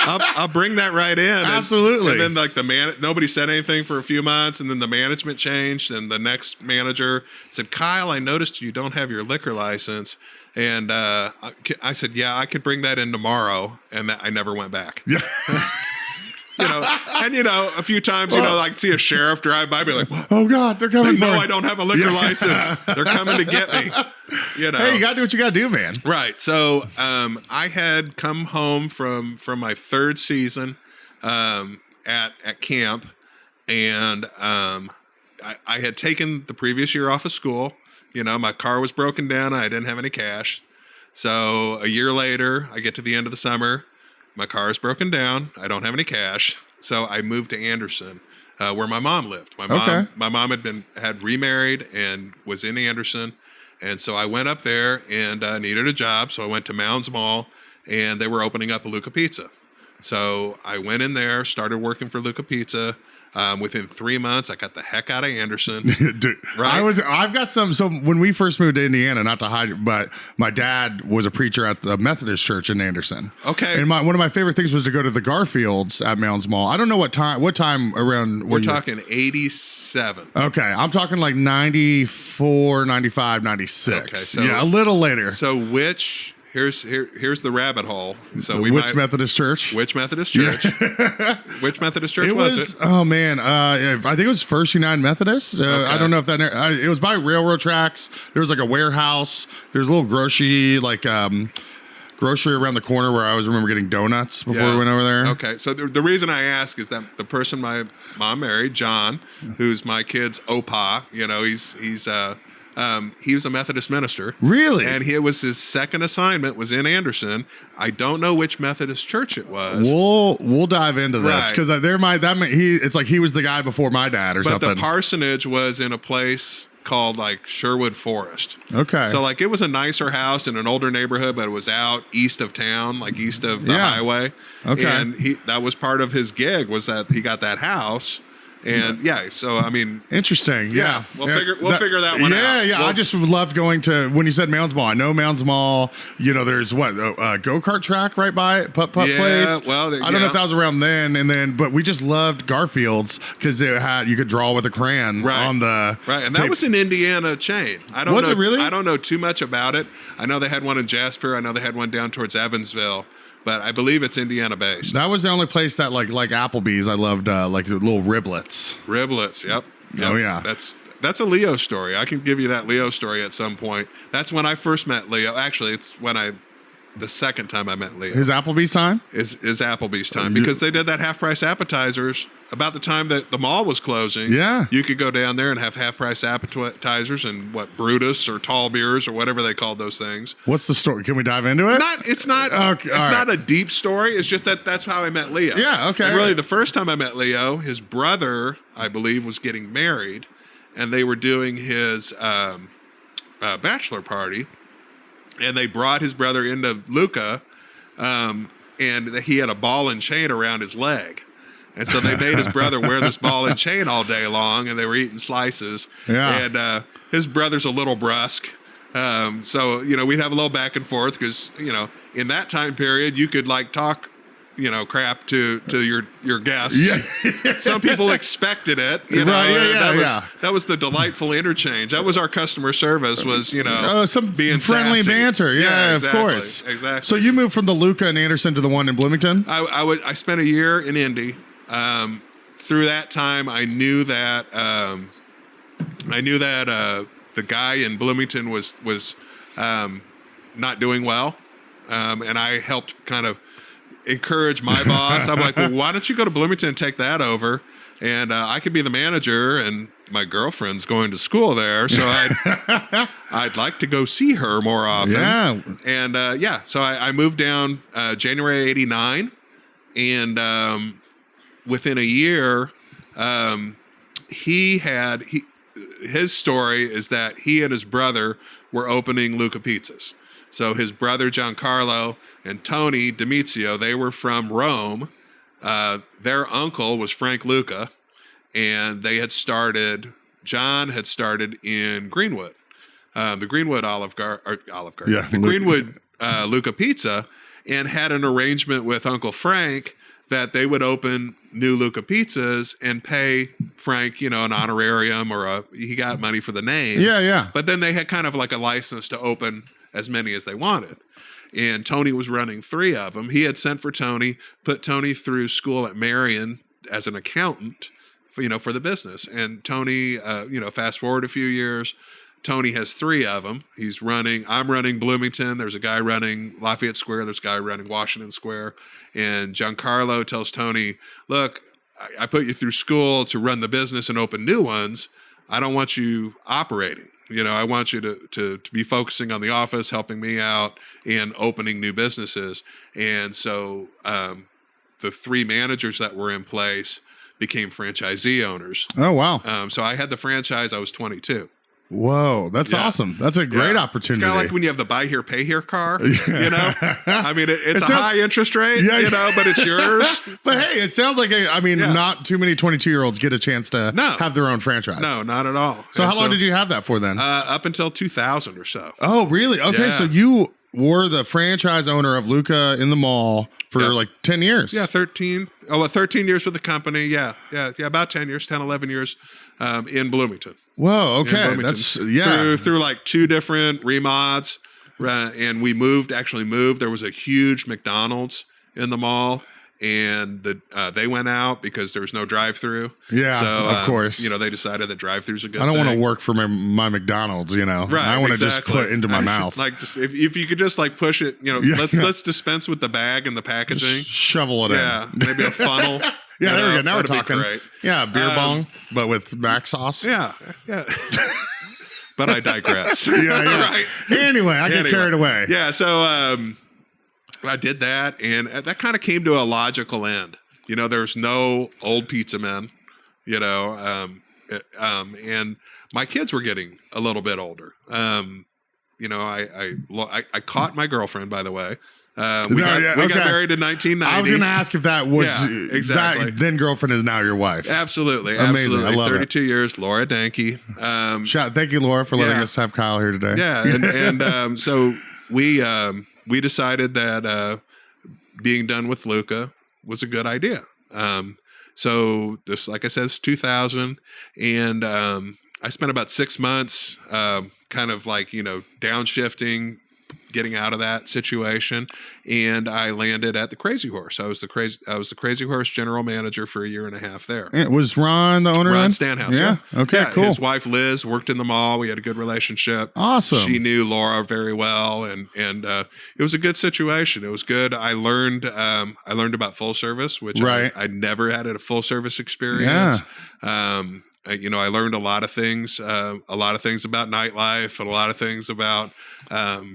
I'll bring that right in. Absolutely. And then like nobody said anything for a few months, and then the management changed, and the next manager said, "Kyle, I noticed you don't have your liquor license." And I said, "Yeah, I could bring that in tomorrow," and I never went back. Yeah. A few times, like see a sheriff drive by, be like, "Oh God, they're coming!" No, I don't have a liquor license. They're coming to get me. Hey, you gotta do what you gotta do, man. Right. So, I had come home from my 3rd season at camp, and I had taken the previous year off of school. My car was broken down. I didn't have any cash. So a year later, I get to the end of the summer. My car is broken down. I don't have any cash. So I moved to Anderson, where my mom lived. My mom had remarried and was in Anderson. And so I went up there and needed a job. So I went to Mounds Mall, and they were opening up a Luca Pizza. So I went in there, started working for Luca Pizza. Within 3 months, I got the heck out of Anderson. Dude, Right? I've got some. So when we first moved to Indiana, not to hide, but my dad was a preacher at the Methodist Church in Anderson. Okay. And one of my favorite things was to go to the Garfields at Mounds Mall. I don't know what time around. We're talking 87. Okay, I'm talking like 94, 95, 96. Okay, so- yeah, a little later. So here's the rabbit hole. So Which Methodist Church? Which Methodist Church? Which Methodist Church was it? Oh man, I think it was First United Methodist. Okay. I don't know if that. It was by railroad tracks. There was like a warehouse. There's a little grocery grocery around the corner where I always remember getting donuts before we went over there. Okay, so the reason I ask is that the person my mom married, John, who's my kid's opa, he was a Methodist minister. Really? And it was his second assignment was in Anderson. I don't know which Methodist church it was. We'll dive into this because it's like he was the guy before my dad or but something. the parsonage was in a place called like Sherwood Forest. Okay. So like it was a nicer house in an older neighborhood, but it was out east of town, like east of the highway. Okay. And that was part of his gig was that he got that house. And so I mean, interesting. Yeah, we'll figure that one out. Yeah. Well, I just loved going to when you said Mounds Mall. I know Mounds Mall. There's what a go-kart track right by it, putt place. Well, I don't know if that was around then, but we just loved Garfield's because you could draw with a crayon on the and that was an Indiana chain. I don't was know, it really? I don't know too much about it. I know they had one in Jasper. I know they had one down towards Evansville. But I believe it's Indiana based. That was the only place that like Applebee's. I loved like the little riblets. Riblets, yep. Oh yeah, that's a Leo story. I can give you that Leo story at some point. That's when I first met Leo. Actually, it's the second time I met Leo. Is Applebee's time? Is Applebee's time because they did that half price appetizers about the time that the mall was closing. Yeah, you could go down there and have half price appetizers and Brutus or tall beers or whatever they called those things. What's the story? Can we dive into it? It's not a deep story. It's just that's how I met Leo. Yeah, okay. And really, the first time I met Leo, his brother, I believe, was getting married, and they were doing his bachelor party. And they brought his brother into Luca, and he had a ball and chain around his leg. And so they made his brother wear this ball and chain all day long, and they were eating slices. Yeah. And his brother's a little brusque. So, we'd have a little back and forth because, in that time period, you could like talk, crap to your guests. Yeah. Some people expected it. That was the delightful interchange. That was our customer service was, some being friendly sassy. banter. Yeah, exactly, of course. Exactly. So you moved from the Luca in Anderson to the one in Bloomington? I spent a year in Indy. Through that time, I knew that the guy in Bloomington was not doing well, and I helped kind of encourage my boss. I'm like, well, why don't you go to Bloomington and take that over? And I could be the manager, and my girlfriend's going to school there, so I'd like to go see her more often. Yeah. And so I moved down January '89, and within a year, his story is that he and his brother were opening Luca Pizzas. So his brother Giancarlo and Tony Demizio, they were from Rome. Their uncle was Frank Luca, and John had started in Greenwood, the Greenwood Olive Garden. Yeah, the Greenwood Luca Pizza, and had an arrangement with Uncle Frank that they would open new Luca Pizzas and pay Frank, an honorarium he got money for the name. Yeah, yeah. But then they had kind of like a license to open as many as they wanted. And Tony was running 3 of them. He had sent for Tony, put Tony through school at Marion as an accountant, for the business. And Tony, fast forward a few years, Tony has 3 of them. I'm running Bloomington. There's a guy running Lafayette Square. There's a guy running Washington Square. And Giancarlo tells Tony, look, I put you through school to run the business and open new ones. I don't want you operating. I want you to be focusing on the office, helping me out, and opening new businesses. And so the 3 managers that were in place became franchisee owners. Oh, wow. So I had the franchise. I was 22. Whoa, that's Yeah. awesome. That's a great Yeah. opportunity. It's kind of like when you have the buy here, pay here car, you know? I mean, it's a sounds- high interest rate, Yeah, you know, but it's yours. But hey, it sounds like not too many 22-year-olds get a chance to No. have their own franchise. No, not at all. So And how long did you have that for then? Up until 2000 or so. Oh, really? Okay, Yeah. so you were the franchise owner of Luca in the mall for Yeah. like 10 years. Yeah, 13 years with the company. Yeah, about 10 years, 10, 11 years in Bloomington. Whoa, In okay. Bloomington. That's, yeah. Through like 2 different remods. And we actually moved. There was a huge McDonald's in the mall. And they went out because there was no drive-through. Yeah, so, of course. You know, they decided that drive-through's a good I don't want to thing. work for my McDonald's, you know. Right, I want to just exactly. put into my mouth. Like, just if you could just like push it, you know, Yeah. let's dispense with the bag and the packaging. Shovel it Yeah, in. maybe a funnel. Yeah, you there we know, go. Now we're that'd be talking. great. Yeah, beer Um, bong, but with mac sauce. Yeah. But I digress. Yeah. Right. Anyway, I get Anyway. carried away. Yeah, so I did that, and that kind of came to a logical end. You know, there's no old pizza men, you know, and my kids were getting a little bit older. You know, I caught my girlfriend, by the way. We got married in 1990. I was going to ask if that was exactly. that then girlfriend is now your wife. Absolutely, Amazing. absolutely. I love 32 years, Laura Dahncke. Thank you, Laura, for letting Yeah. us have Kyle here today. Yeah, and so we decided that being done with Luca was a good idea. So this, like I said, it's 2000, and I spent about 6 months, kind of like, you know, downshifting, getting out of that situation, and I landed at the Crazy Horse. I was the Crazy Horse general manager for a year and a half there. Was Ron the owner? Ron then? Stanhouse. Yeah. Okay. Yeah, Cool. His wife Liz worked in the mall. We had a good relationship. Awesome. She knew Laura very well, and it was a good situation. It was good. I learned about full service, which Right. I never had a full service experience. You know, I learned a lot of things about nightlife, and a lot of things about,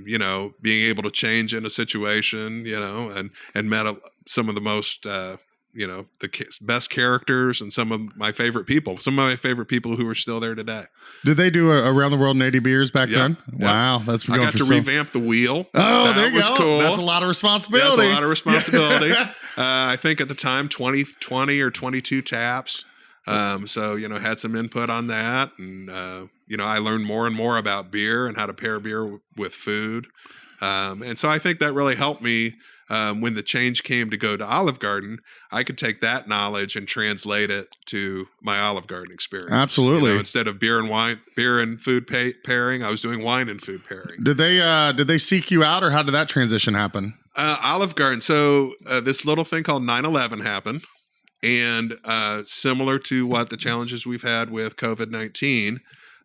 you know, being able to change in a situation, you know, and met some of the most, you know, the best characters and some of my favorite people who are still there today. Did they do around the world in 80 beers back then? Yep. Wow, that's been I going got for to so- revamp the wheel. Oh, that there you was go. cool. That's a lot of responsibility. That's a lot of responsibility. I think at the time 20 or 22 taps. So, you know, had some input on that, and you know, I learned more and more about beer and how to pair beer with food. And so I think that really helped me when the change came to go to Olive Garden. I could take that knowledge and translate it to my Olive Garden experience. Absolutely. You know, instead of beer and food pairing, I was doing wine and food pairing. Did they seek you out, or how did that transition happen? Olive Garden. So this little thing called 9/11 happened. And similar to what the challenges we've had with COVID-19,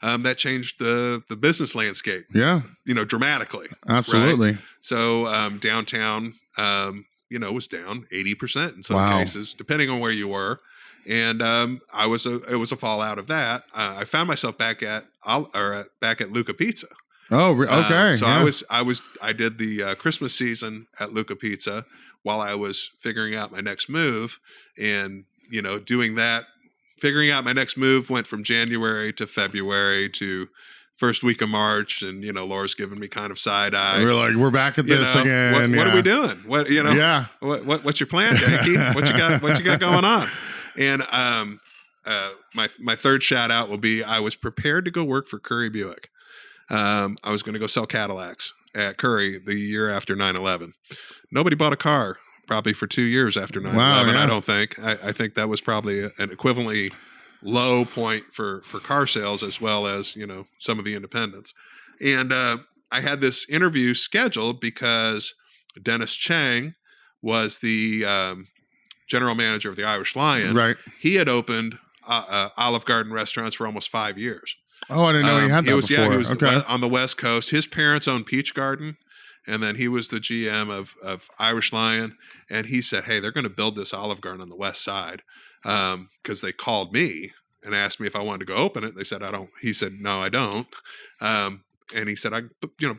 that changed the business landscape, Yeah, you know, dramatically. absolutely. Right? So downtown, you know, was down 80% in some Wow. cases, depending on where you were. And it was a fallout of that. I found myself back at Luca Pizza. Oh, okay. So yeah. I did the Christmas season at Luca Pizza while I was figuring out my next move, and, you know, doing that, figuring out my next move went from January to February to first week of March, and, you know, Laura's giving me kind of side eye. We're like, we're back at You this know, again. What are we doing? What, you know, Yeah. what's your plan, Dahncke? What you got going on? And my third shout out will be, I was prepared to go work for Curry Buick. I was going to go sell Cadillacs at Curry the year after 9/11. Nobody bought a car probably for 2 years after 9/11. Wow, yeah. I don't think. I think that was probably an equivalently low point for car sales, as well as, you know, some of the independents. And I had this interview scheduled because Dennis Chang was the general manager of the Irish Lion. Right. He had opened Olive Garden restaurants for almost 5 years. Oh, I didn't know he had that he was, before. Yeah, he was okay. on the West Coast. His parents owned Peach Garden, and then he was the GM of Irish Lion. And he said, "Hey, they're going to build this Olive Garden on the West Side," because they called me and asked me if I wanted to go open it. They said, "I don't." He said, "No, I don't." And he said, "I,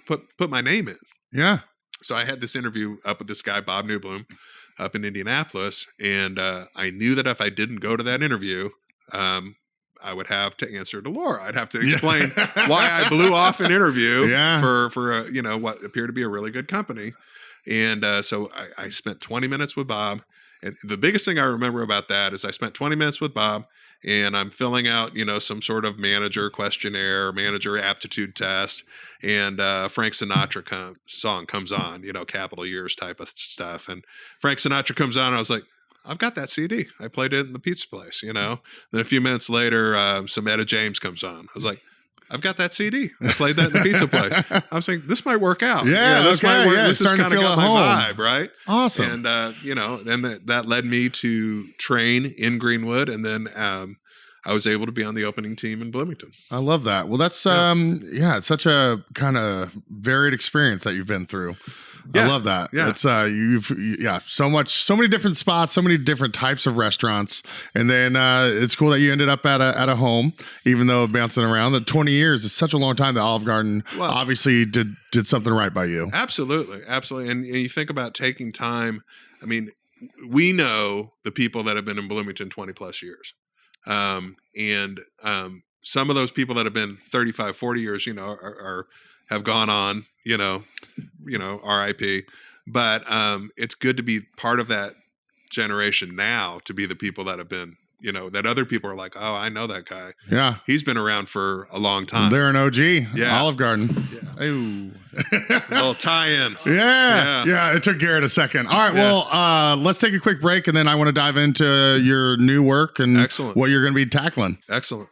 put my name in." Yeah. So I had this interview up with this guy, Bob Newbloom, up in Indianapolis, and I knew that if I didn't go to that interview, I would have to answer to Laura. I'd have to explain why I blew off an interview for a, you know, what appeared to be a really good company. And so I spent 20 minutes with Bob. And the biggest thing I remember about that is I spent 20 minutes with Bob, and I'm filling out, you know, some sort of manager questionnaire, manager aptitude test, and Frank Sinatra song comes on, you know, Capital Years type of stuff. And Frank Sinatra comes on, and I was like, I've got that CD. I played it in the pizza place, you know. Then a few minutes later, some Etta James comes on. I was like, I've got that CD. I played that in the pizza place. I was like, this might work out. Yeah, this might work. This is kind of got my home. vibe, right? Awesome. And, you know, then that led me to train in Greenwood. And then I was able to be on the opening team in Bloomington. I love that. Well, that's, it's such a kind of varied experience that you've been through. I love that. Yeah. It's so many different spots, so many different types of restaurants. And then it's cool that you ended up at a home, even though bouncing around. The 20 years is such a long time that Olive Garden obviously did something right by you. Absolutely. Absolutely. And you think about taking time. I mean, we know the people that have been in Bloomington 20 plus years. And some of those people that have been 35, 40 years, you know, have gone on, you know, RIP. But it's good to be part of that generation now, to be the people that have been, you know, that other people are like, oh, I know that guy. Yeah. He's been around for a long time. They're an OG. Yeah. Olive Garden. Yeah. Ooh. A little tie-in. Yeah. It took Garrett a second. All right. Well, let's take a quick break, and then I want to dive into your new work and what you're going to be tackling. Excellent.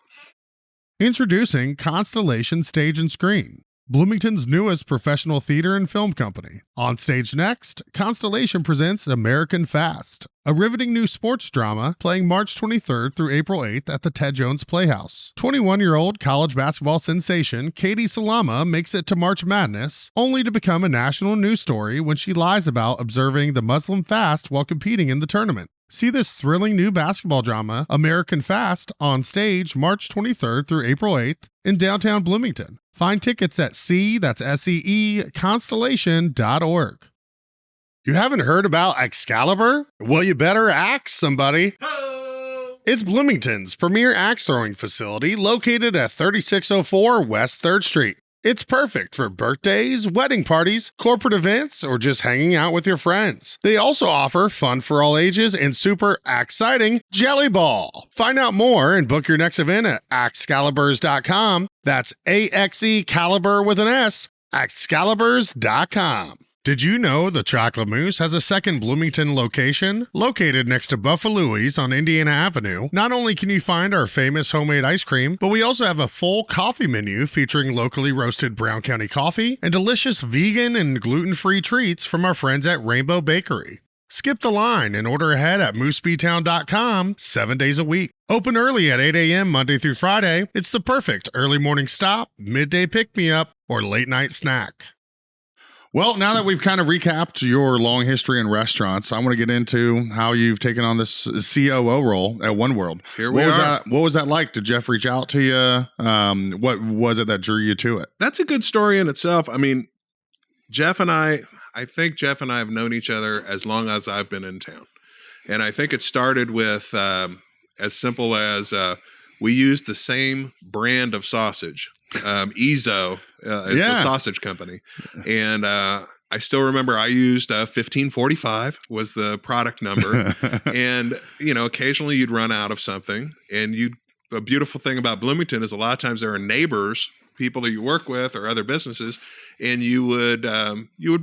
Introducing Constellation Stage and Screen, Bloomington's newest professional theater and film company. On stage next, Constellation presents American Fast, a riveting new sports drama playing March 23rd through April 8th at the Ted Jones Playhouse. 21-year-old college basketball sensation Katie Salama makes it to March Madness, only to become a national news story when she lies about observing the Muslim fast while competing in the tournament. See this thrilling new basketball drama, American Fast, on stage March 23rd through April 8th in downtown Bloomington. Find tickets at constellation.org. You haven't heard about Excalibur? Well, you better ask somebody. It's Bloomington's premier axe throwing facility located at 3604 West 3rd Street. It's perfect for birthdays, wedding parties, corporate events, or just hanging out with your friends. They also offer fun for all ages and super exciting Jelly Ball. Find out more and book your next event at Excaliburs.com. That's AXE Caliber with an S, Excaliburs.com. Did you know the Chocolate Mousse has a second Bloomington location? Located next to Buffalo's on Indiana Avenue, not only can you find our famous homemade ice cream, but we also have a full coffee menu featuring locally roasted Brown County coffee and delicious vegan and gluten-free treats from our friends at Rainbow Bakery. Skip the line and order ahead at moosebtown.com 7 days a week. Open early at 8 a.m. Monday through Friday. It's the perfect early morning stop, midday pick-me-up, or late-night snack. Well, now that we've kind of recapped your long history in restaurants, I want to get into how you've taken on this COO role at One World. Here we are. What was that like? Did Jeff reach out to you? What was it that drew you to it? That's a good story in itself. I mean, I think Jeff and I have known each other as long as I've been in town. And I think it started with as simple as we used the same brand of sausage. Ezo is the sausage company. And I still remember I used 1545 was the product number. And, you know, occasionally you'd run out of something. And a beautiful thing about Bloomington is a lot of times there are neighbors, people that you work with or other businesses, and you would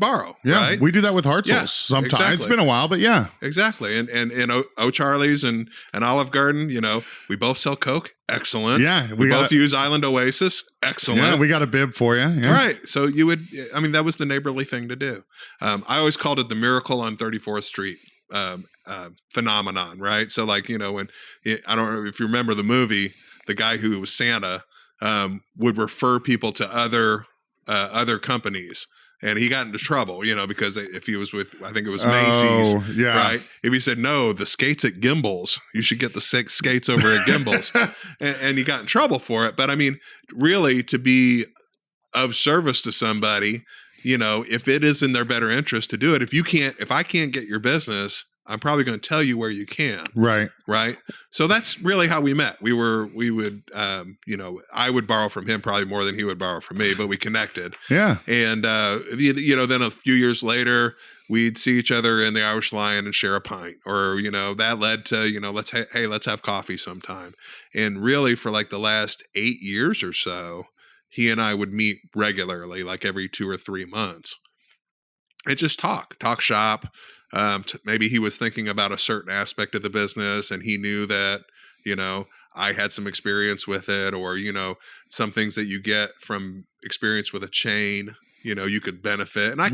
borrow. Yeah, right? We do that with Hartzell's sometimes. Exactly. It's been a while, but yeah. Exactly. And O'Charlie's and Olive Garden, you know, we both sell Coke. Excellent. Yeah. We both use Island Oasis. Excellent. Yeah, we got a bib for you. Yeah. Right. So that was the neighborly thing to do. I always called it the Miracle on 34th Street phenomenon, right? So like, you know, when, I don't know if you remember the movie, the guy who was Santa would refer people to other companies. And he got into trouble, you know, because if he was with, I think it was Macy's, right? If he said, no, the skates at Gimbals, you should get the skates over at Gimbals. and he got in trouble for it. But I mean, really, to be of service to somebody, you know, if it is in their better interest to do it, if I can't get your business, I'm probably going to tell you where you can. Right. Right. So that's really how we met. We would, I would borrow from him probably more than he would borrow from me, but we connected. Yeah. And, then a few years later, we'd see each other in the Irish Lion and share a pint, or, that led to, let's have coffee sometime. And really for like the last 8 years or so, he and I would meet regularly, like every 2 or 3 months, and just talk shop. Maybe he was thinking about a certain aspect of the business and he knew that, I had some experience with it, or, some things that you get from experience with a chain, you could benefit. And I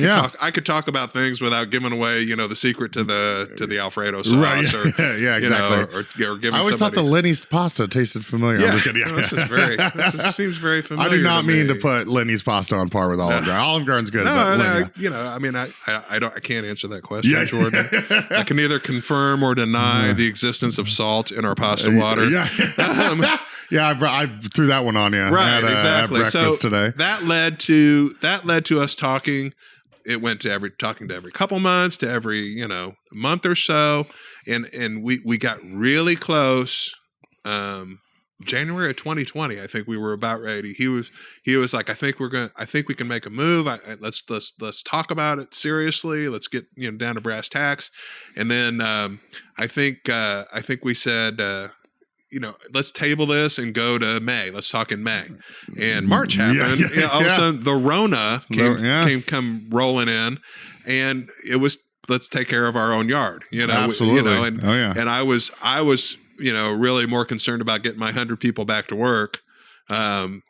could talk about things without giving away, the secret to the Alfredo sauce, right. or yeah, exactly. Or giving I always thought the Lenny's pasta tasted familiar. Yeah, I'm just kidding. this seems very familiar. I do not mean me. to put Lenny's pasta on par with Olive Garden. Olive Garden's good, but Lenny. I can't answer that question, Jordan. I can neither confirm or deny the existence of salt in our pasta water. Yeah, I threw that one on you. Right, exactly. At So today. that led to us talking. It went to talking to every couple months, to every month or so, and we got really close. January of 2020, I think we were about ready. He was like, I think we can make a move. Let's talk about it seriously. Let's get down to brass tacks. And then I think we said, let's table this and go to May. Let's talk in May. And March happened. All of a sudden, the Rona come rolling in, and it was, let's take care of our own yard. Absolutely. And I was really more concerned about getting my 100 people back to work. So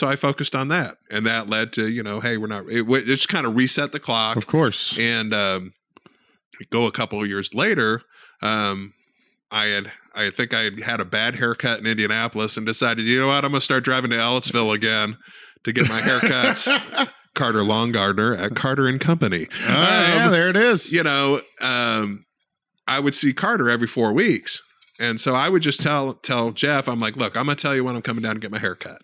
I focused on that, and that led to, hey, it just kind of reset the clock. Of course. And go a couple of years later, I think I had a bad haircut in Indianapolis and decided, I'm going to start driving to Ellettsville again to get my haircuts. Carter Longardner at Carter and Company. There it is. I would see Carter every 4 weeks. And so I would just tell Jeff, I'm like, look, I'm going to tell you when I'm coming down to get my haircut.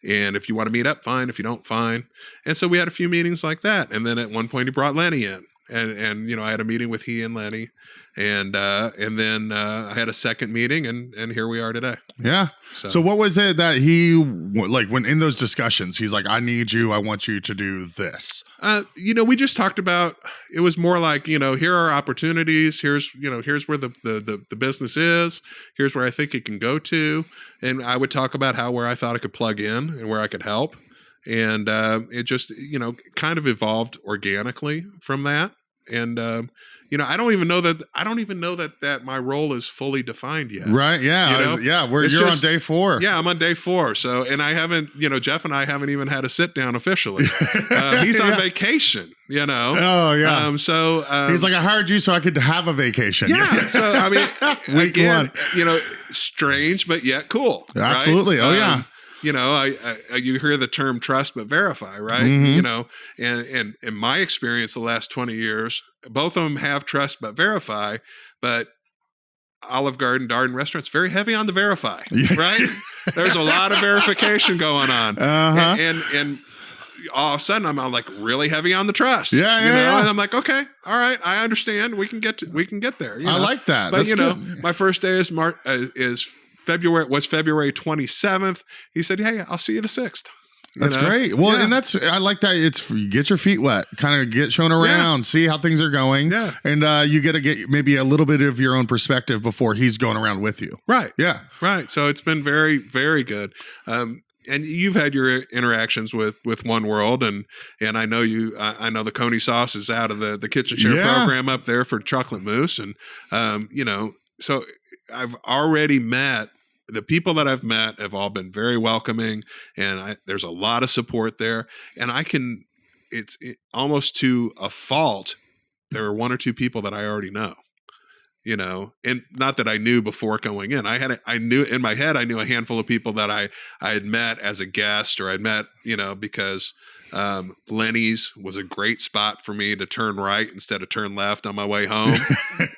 And if you want to meet up, fine. If you don't, fine. And so we had a few meetings like that. And then at one point he brought Lenny in. And I had a meeting with he and Lenny, and then I had a second meeting, and here we are today. Yeah. So what was it that he, like, when in those discussions, he's like, I need you, I want you to do this? We just talked about, it was more like, here are opportunities. Here's where the business is. Here's where I think it can go to. And I would talk about where I thought I could plug in and where I could help. And it just, kind of evolved organically from that. And, I don't even know that my role is fully defined yet. Right. Yeah. You're on day 4. Yeah, I'm on day 4. So, and I haven't, Jeff and I haven't even had a sit down officially. He's on vacation, Oh, yeah. He's like, I hired you so I could have a vacation. Yeah. So, I mean, Week again, one. Strange, but yet cool. Absolutely. Right? Oh, yeah. You hear the term trust but verify, right? Mm-hmm. And in my experience, the last 20 years, both of them have trust but verify, but Olive Garden, Darden restaurants, very heavy on the verify, right? There's a lot of verification going on. And all of a sudden I'm like really heavy on the trust. And I'm like, okay, all right, I understand. We can get there. I like that. But That's good. my first day is February 27th. He said, hey, I'll see you the 6th. That's great. Well, and I like that. It's you get your feet wet, kind of get shown around, see how things are going. Yeah. And you get to get maybe a little bit of your own perspective before he's going around with you. Right. Yeah. Right. So it's been very, very good. And you've had your interactions with One World, and I know I know the Coney sauce is out of the kitchen share program up there for chocolate mousse. And, so I've already met, the people that I've met have all been very welcoming, and there's a lot of support there. And it's almost to a fault, there are 1 or 2 people that I already know, and not that I knew before going in. I knew in my head, I knew a handful of people that I had met as a guest, or I'd met, because Lenny's was a great spot for me to turn right instead of turn left on my way home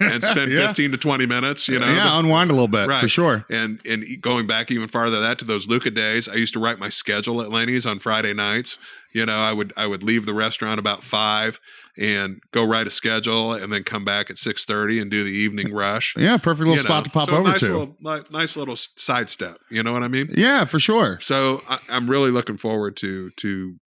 and spend 15 to 20 minutes, Yeah, unwind a little bit, Right. for sure. And going back even farther than that to those Luca days, I used to write my schedule at Lenny's on Friday nights. I would leave the restaurant about 5 and go write a schedule and then come back at 6:30 and do the evening rush. Yeah, perfect little spot to pop over to. Nice little sidestep. You know what I mean? Yeah, for sure. So I'm really looking forward to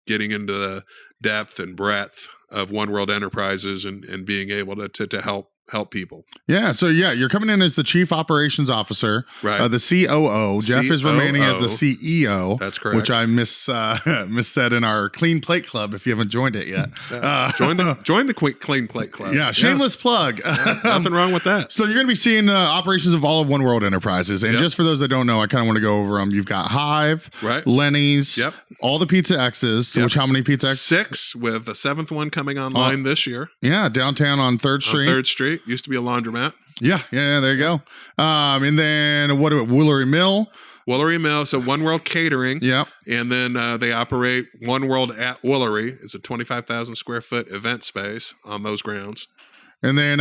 getting into the depth and breadth of One World Enterprises and being able to help people. Yeah, so you're coming in as the Chief Operations Officer, Right. The COO. Jeff is remaining as the CEO. That's correct. Which I missaid in our Clean Plate Club. If you haven't joined it yet, Join the Clean Plate Club. yeah, shameless plug. Nothing wrong with that. So you're going to be seeing operations of all of One World Enterprises, and Yep. just for those that don't know, I kind of want to go over them. You've got Hive, Right. Lenny's, Yep. all the Pizza X's. Yep. Which how many Pizza X's? 6 with the 7th one coming online this year Yeah, downtown on 3rd on Street. 3rd Street. Used to be a laundromat. Yeah, there you go. And then what about Woolery Mill? Woolery Mill, so One World Catering. Yep. And then they operate One World at Woolery. It's a 25,000 square foot event space on those grounds. And then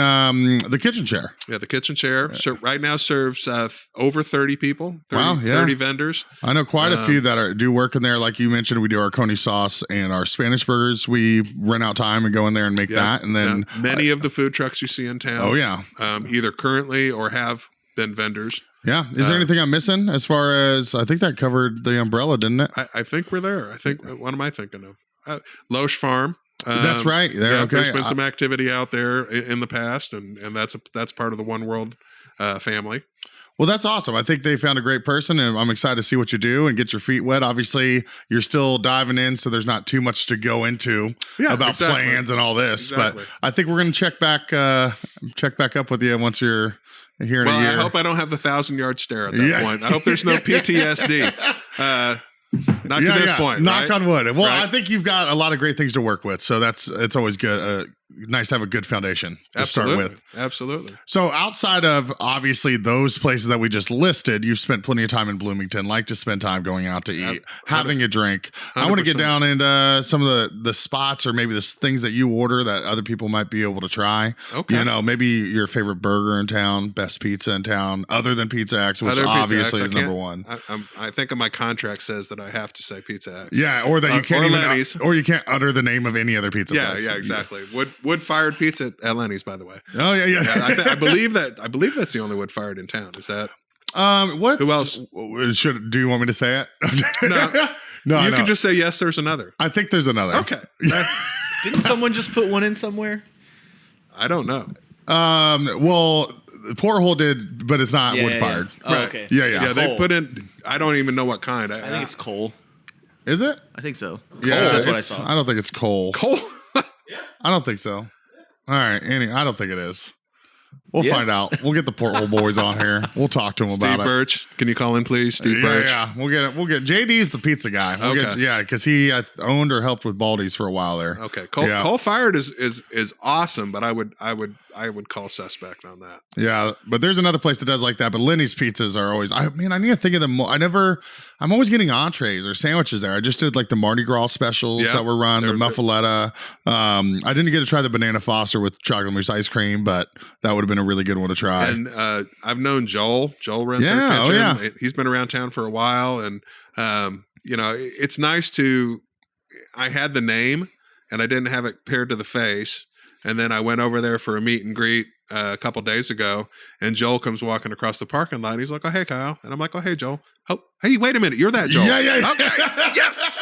the kitchen chair. Yeah, the kitchen chair right now serves over 30 people, 30 vendors. I know quite a few that do work in there. Like you mentioned, we do our coney sauce and our Spanish burgers. We rent out time and go in there and make that. And then many of the food trucks you see in town. Oh, yeah. Either currently or have been vendors. Yeah. Is there anything I'm missing as far as, I think that covered the umbrella, didn't it? I think we're there. I think, what am I thinking of? Loesch Farm. That's right. Okay. There's been some activity out there in the past, and that's part of the One World family. Well, that's awesome. I think they found a great person, and I'm excited to see what you do and get your feet wet. Obviously, you're still diving in, so there's not too much to go into about plans and all this. Exactly. But I think we're going to check back up with you once you're here in a year. I hope I don't have the 1,000-yard stare at that point. I hope there's no PTSD. Not to this point. Knock on wood. Well, Right? I think you've got a lot of great things to work with, so it's always good. Nice to have a good foundation to start with. Absolutely. So outside of obviously those places that we just listed, you've spent plenty of time in Bloomington, like to spend time going out to eat, having a drink. 100%. I want to get down into some of the spots or maybe the things that you order that other people might be able to try. Okay. Maybe your favorite burger in town, best pizza in town, other than Pizza X, which obviously is number one. I think my contract says that I have to say Pizza X. Yeah, or that you can't or even Lenny's. or you can't utter the name of any other pizza place. Yeah, exactly. Wood fired pizza at Lenny's, by the way. Oh yeah. I believe that's the only wood fired in town. Is that? What? Who else? Do you want me to say it? No. You can just say yes. There's another. I think there's another. Okay. Didn't someone just put one in somewhere? I don't know. Well, Porthole did, but it's not wood fired. Oh, Right. okay. Yeah. They put in. I don't even know what kind. I think it's coal. Is it? I think so. Yeah, That's what I saw. I don't think it's coal. Coal. I don't think so. All right, Annie, I don't think it is. We'll Yeah. find out. We'll get the Porthole boys on here. We'll talk to them about Steve it. Birch, can you call in, please? Steve Birch. Yeah, we'll get JD's the pizza guy. Okay. Because he owned or helped with Baldy's for a while there. Okay. Coal fired is awesome, but I would call suspect on that. Yeah, but there's another place that does like that. But Lenny's pizzas are always. I need to think of them. I'm always getting entrees or sandwiches there. I just did like the Mardi Gras specials that were run, the muffaletta. I didn't get to try the banana Foster with chocolate mousse ice cream, but that would have been a really good one to try. And I've known Joel. Joel runs our kitchen. Yeah. He's been around town for a while, and it's nice to. I had the name, and I didn't have it paired to the face. And then I went over there for a meet and greet a couple days ago, and Joel comes walking across the parking lot. He's like, "Oh, hey, Kyle," and I'm like, "Oh, hey, Joel. Oh, hey, wait a minute, you're that Joel." Yeah. Okay, yes.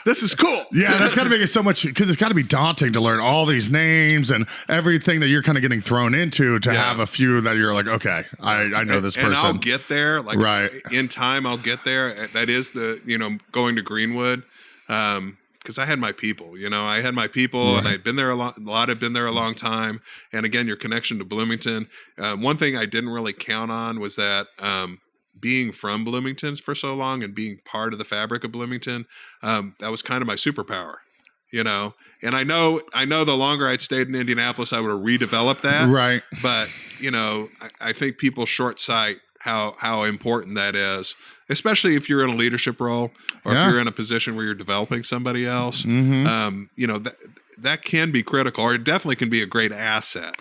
This is cool. Yeah, that's got to make it so much because it's got to be daunting to learn all these names and everything that you're kind of getting thrown into to have a few that you're like, okay, I know this person. And I'll get there, right in time. I'll get there. That is the going to Greenwood, because I had my people. I had my people, and I'd been there a lot had been there a long time. And again, your connection to Bloomington. One thing I didn't really count on was that. Being from Bloomington for so long and being part of the fabric of Bloomington, that was kind of my superpower, And I know the longer I'd stayed in Indianapolis, I would have redeveloped that. Right. But, I think people short sight how important that is, especially if you're in a leadership role or if you're in a position where you're developing somebody else. That can be critical, or it definitely can be a great asset.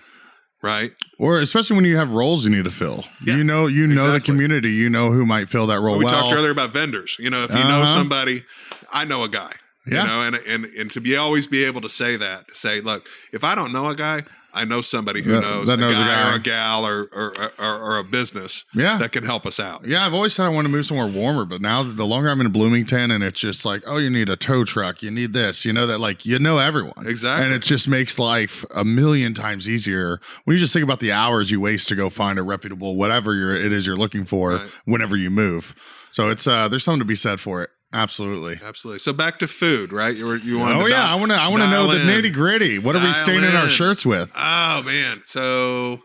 Right. Or especially when you have roles you need to fill. Yeah, you know the community, you know who might fill that role. We talked earlier about vendors. If you know somebody, I know a guy. Yeah. And to always be able to say that, to say, look, if I don't know a guy, I know somebody who knows a guy or a gal or a business that can help us out. Yeah, I've always said I want to move somewhere warmer, but now the longer I'm in Bloomington and it's just like, oh, you need a tow truck, you need this, everyone. Exactly. And it just makes life a million times easier when you just think about the hours you waste to go find a reputable whatever it is you're looking for whenever you move. So it's there's something to be said for it. Absolutely. So back to food, right? You want? Oh yeah, I want to know the nitty gritty. What are we staining our shirts with? Oh man, so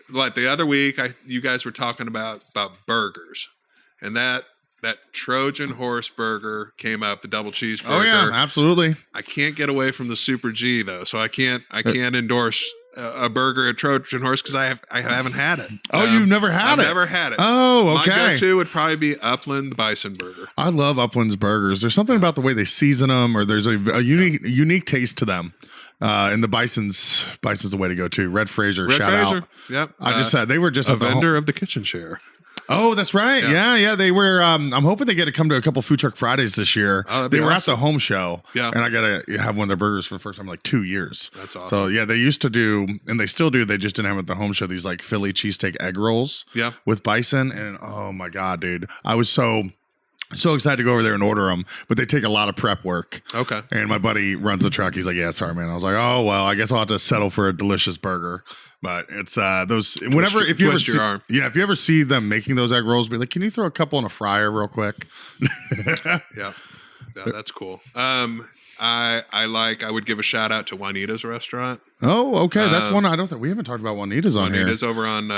like the other week, you guys were talking about burgers, and that Trojan horse burger came up, the double cheeseburger. Oh yeah, absolutely. I can't get away from the Super G though, so I can't endorse a burger at Trojan Horse because I haven't had it. Oh, you've never had it? I've never had it. Oh, okay. My go-to would probably be Upland Bison Burger. I love Upland's burgers. There's something about the way they season them, or there's a unique taste to them. And the Bison's the way to go too. Red Fraser, shout out. Yep. I just said they were just a vendor of the kitchen share. Oh, that's right. Yeah. They were. I'm hoping they get to come to a couple Food Truck Fridays this year. Oh, they were at the home show. Yeah. And I got to have one of their burgers for the first time in like 2 years. That's awesome. So yeah, they used to do, and they still do. They just didn't have at the home show these like Philly cheesesteak egg rolls. Yeah. With bison, and oh my god, dude, I was so excited to go over there and order them, but they take a lot of prep work. Okay. And my buddy runs the truck. He's like, "Yeah, sorry, man." I was like, "Oh well, I guess I'll have to settle for a delicious burger." But it's those whenever if you ever see them making those egg rolls, be like, "Can you throw a couple in a fryer real quick?" Yeah, that's cool. I would give a shout out to Juanita's restaurant. Oh, okay. That's one I don't think we haven't talked about Juanita's on here. Juanita's over on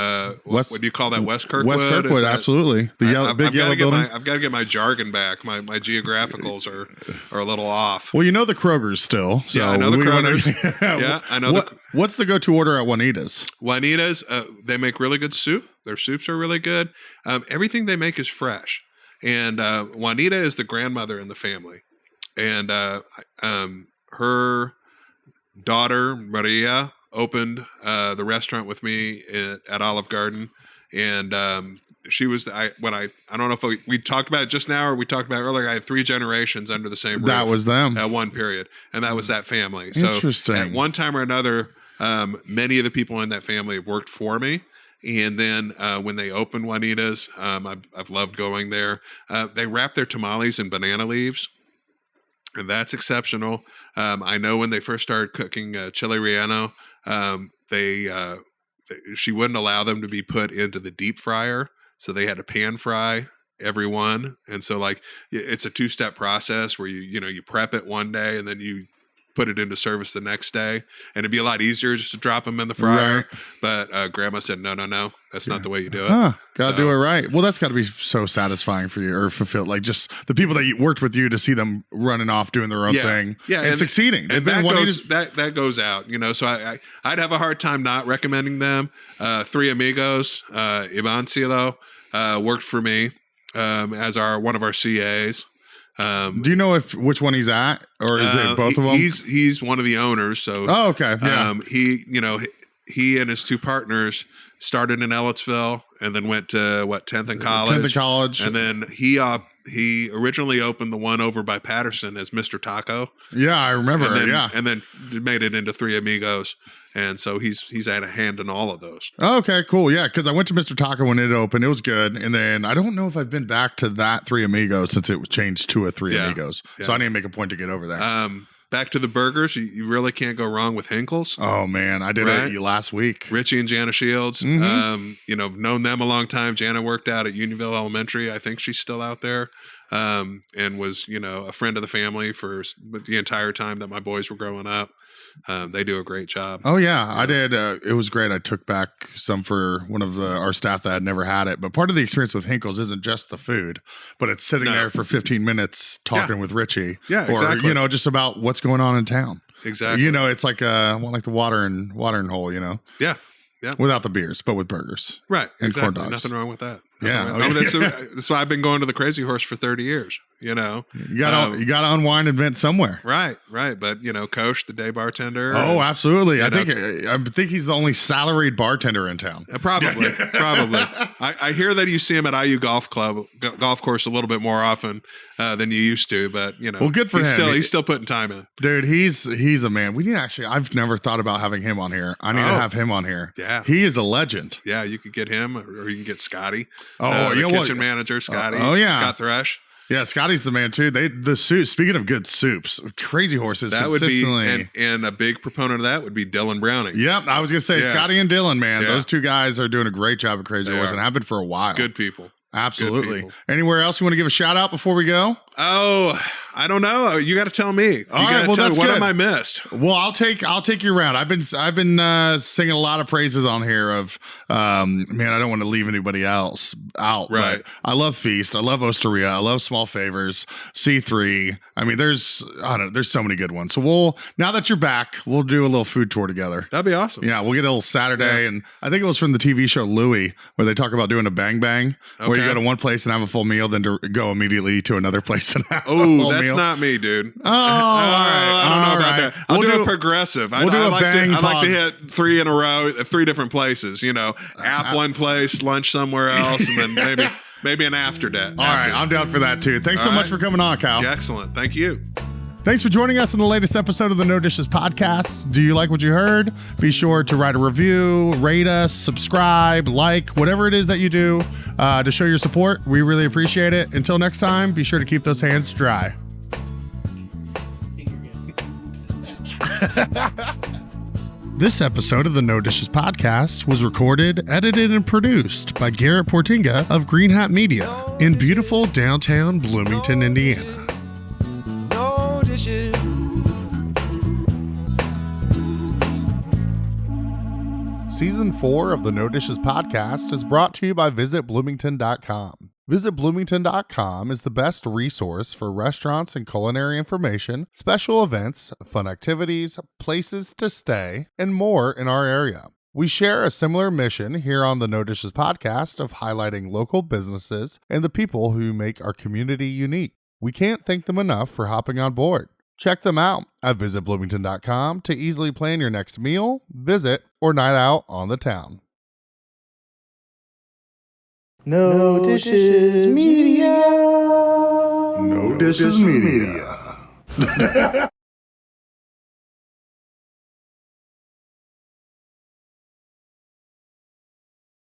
what do you call that? West Kirkwood? West Kirkwood, absolutely. The big yellow building. I've got to get my jargon back. My geographicals are a little off. Well, you know the Kroger's still. So yeah, I know the Kroger's. Yeah, I know what's the go-to order at Juanita's? Juanita's, they make really good soup. Their soups are really good. Everything they make is fresh. And Juanita is the grandmother in the family. And her daughter Maria opened the restaurant with me at Olive Garden, and she was I don't know if we talked about it just now or we talked about it earlier. I had 3 generations under the same roof. That was them at one period, and that was that family. Interesting. So at one time or another, many of the people in that family have worked for me. And then when they opened Juanita's, I've loved going there. They wrap their tamales in banana leaves. And that's exceptional. I know when they first started cooking chile relleno, she wouldn't allow them to be put into the deep fryer, so they had to pan fry every one. And so, like, it's a 2-step process where you prep it one day and then you put it into service the next day, and it'd be a lot easier just to drop them in the fryer. Right. But Grandma said, no, that's not the way you do it. Gotta do it right. Well, that's got to be so satisfying for you, or fulfilled. Like just the people that worked with you to see them running off doing their own thing, and succeeding. And that goes out. So I'd have a hard time not recommending them. 3 Amigos, Ivan Silo worked for me as one of our CAs. Do you know which one he's at, or is it both of them? He's one of the owners. So okay, yeah. He and his 2 partners started in Ellettsville and then went to 10th and College. And then he originally opened the one over by Patterson as Mr. Taco. Yeah, I remember. And then made it into 3 Amigos. And so he's had a hand in all of those. Okay, cool. Yeah, because I went to Mr. Taco when it opened. It was good. And then I don't know if I've been back to that 3 Amigos since it was changed to a 3 Amigos. Yeah. So I need to make a point to get over there. Back to the burgers. You really can't go wrong with Hinkle's. Oh, man. I did it last week. Richie and Jana Shields. Mm-hmm. Known them a long time. Jana worked out at Unionville Elementary. I think she's still out there. And was, a friend of the family for the entire time that my boys were growing up. They do a great job. Oh, yeah. I did. It was great. I took back some for one of our staff that had never had it. But part of the experience with Hinkle's isn't just the food, but it's sitting there for 15 minutes talking with Richie. Yeah, exactly. Or, just about what's going on in town. Exactly. It's like like the watering hole, Yeah. Yeah. Without the beers, but with burgers. Right. And corn Exactly. dogs. Nothing wrong with that. Yeah. Nothing wrong- that's why I've been going to the Crazy Horse for 30 years. You know, You gotta unwind and vent somewhere. right. But Kosh, the day bartender. Oh, absolutely. I know. think he's the only salaried bartender in town. Probably. I hear that you see him at IU golf course a little bit more often than you used to, but Well, good for him. He's still putting time in. Dude, he's a man. We need I've never thought about having him on here. I need to have him on here. Yeah. He is a legend. Yeah, you could get him, or you can get Scotty. Oh, the kitchen manager, Scotty. Scott Thresh. Yeah, Scotty's the man too. The soup. Speaking of good soups, Crazy Horses That would be, consistently. and a big proponent of that would be Dylan Browning. Yep, I was gonna say Scotty and Dylan, man. Yeah. Those two guys are doing a great job at Crazy They Horse are. and have been for a while. Good people. Absolutely. Good people. Anywhere else you want to give a shout out before we go? Oh, I don't know. You got to tell me. All right, well, that's what good. have I missed? Well, I'll take your round. I've been singing a lot of praises on here of man, I don't want to leave anybody else out. Right. But I love Feast. I love Osteria. I love Small Favors. C3. I mean, there's so many good ones. So now that you're back, we'll do a little food tour together. That'd be awesome. Yeah, we'll get a little Saturday, and I think it was from the TV show Louie, where they talk about doing a bang bang, where you Okay. go to one place and have a full meal, then to go immediately to another place and have a Oh, full that's meal. not me, dude. Oh, all right. I don't know about that. I'll We'll do a progressive. I do a bang like to pause. hit 3 in a row at 3 different places. App one place, lunch somewhere else, and then maybe an after that. All right, I'm down for that too. Thanks so All much right. for coming on, Kyle. Excellent. Thank you. Thanks for joining us in the latest episode of the No Dishes podcast. Do you like what you heard? Be sure to write a review, rate us, subscribe, like, whatever it is that you do to show your support. We really appreciate it. Until next time, be sure to keep those hands dry. This episode of the No Dishes podcast was recorded, edited, and produced by Garrett Portinga of Green Hat Media in beautiful downtown Bloomington, Indiana. No dishes. Season 4 of the No Dishes podcast is brought to you by VisitBloomington.com. VisitBloomington.com is the best resource for restaurants and culinary information, special events, fun activities, places to stay, and more in our area. We share a similar mission here on the No Dishes podcast of highlighting local businesses and the people who make our community unique. We can't thank them enough for hopping on board. Check them out at visitbloomington.com to easily plan your next meal, visit, or night out on the town. No Dishes Media. No Dishes Media.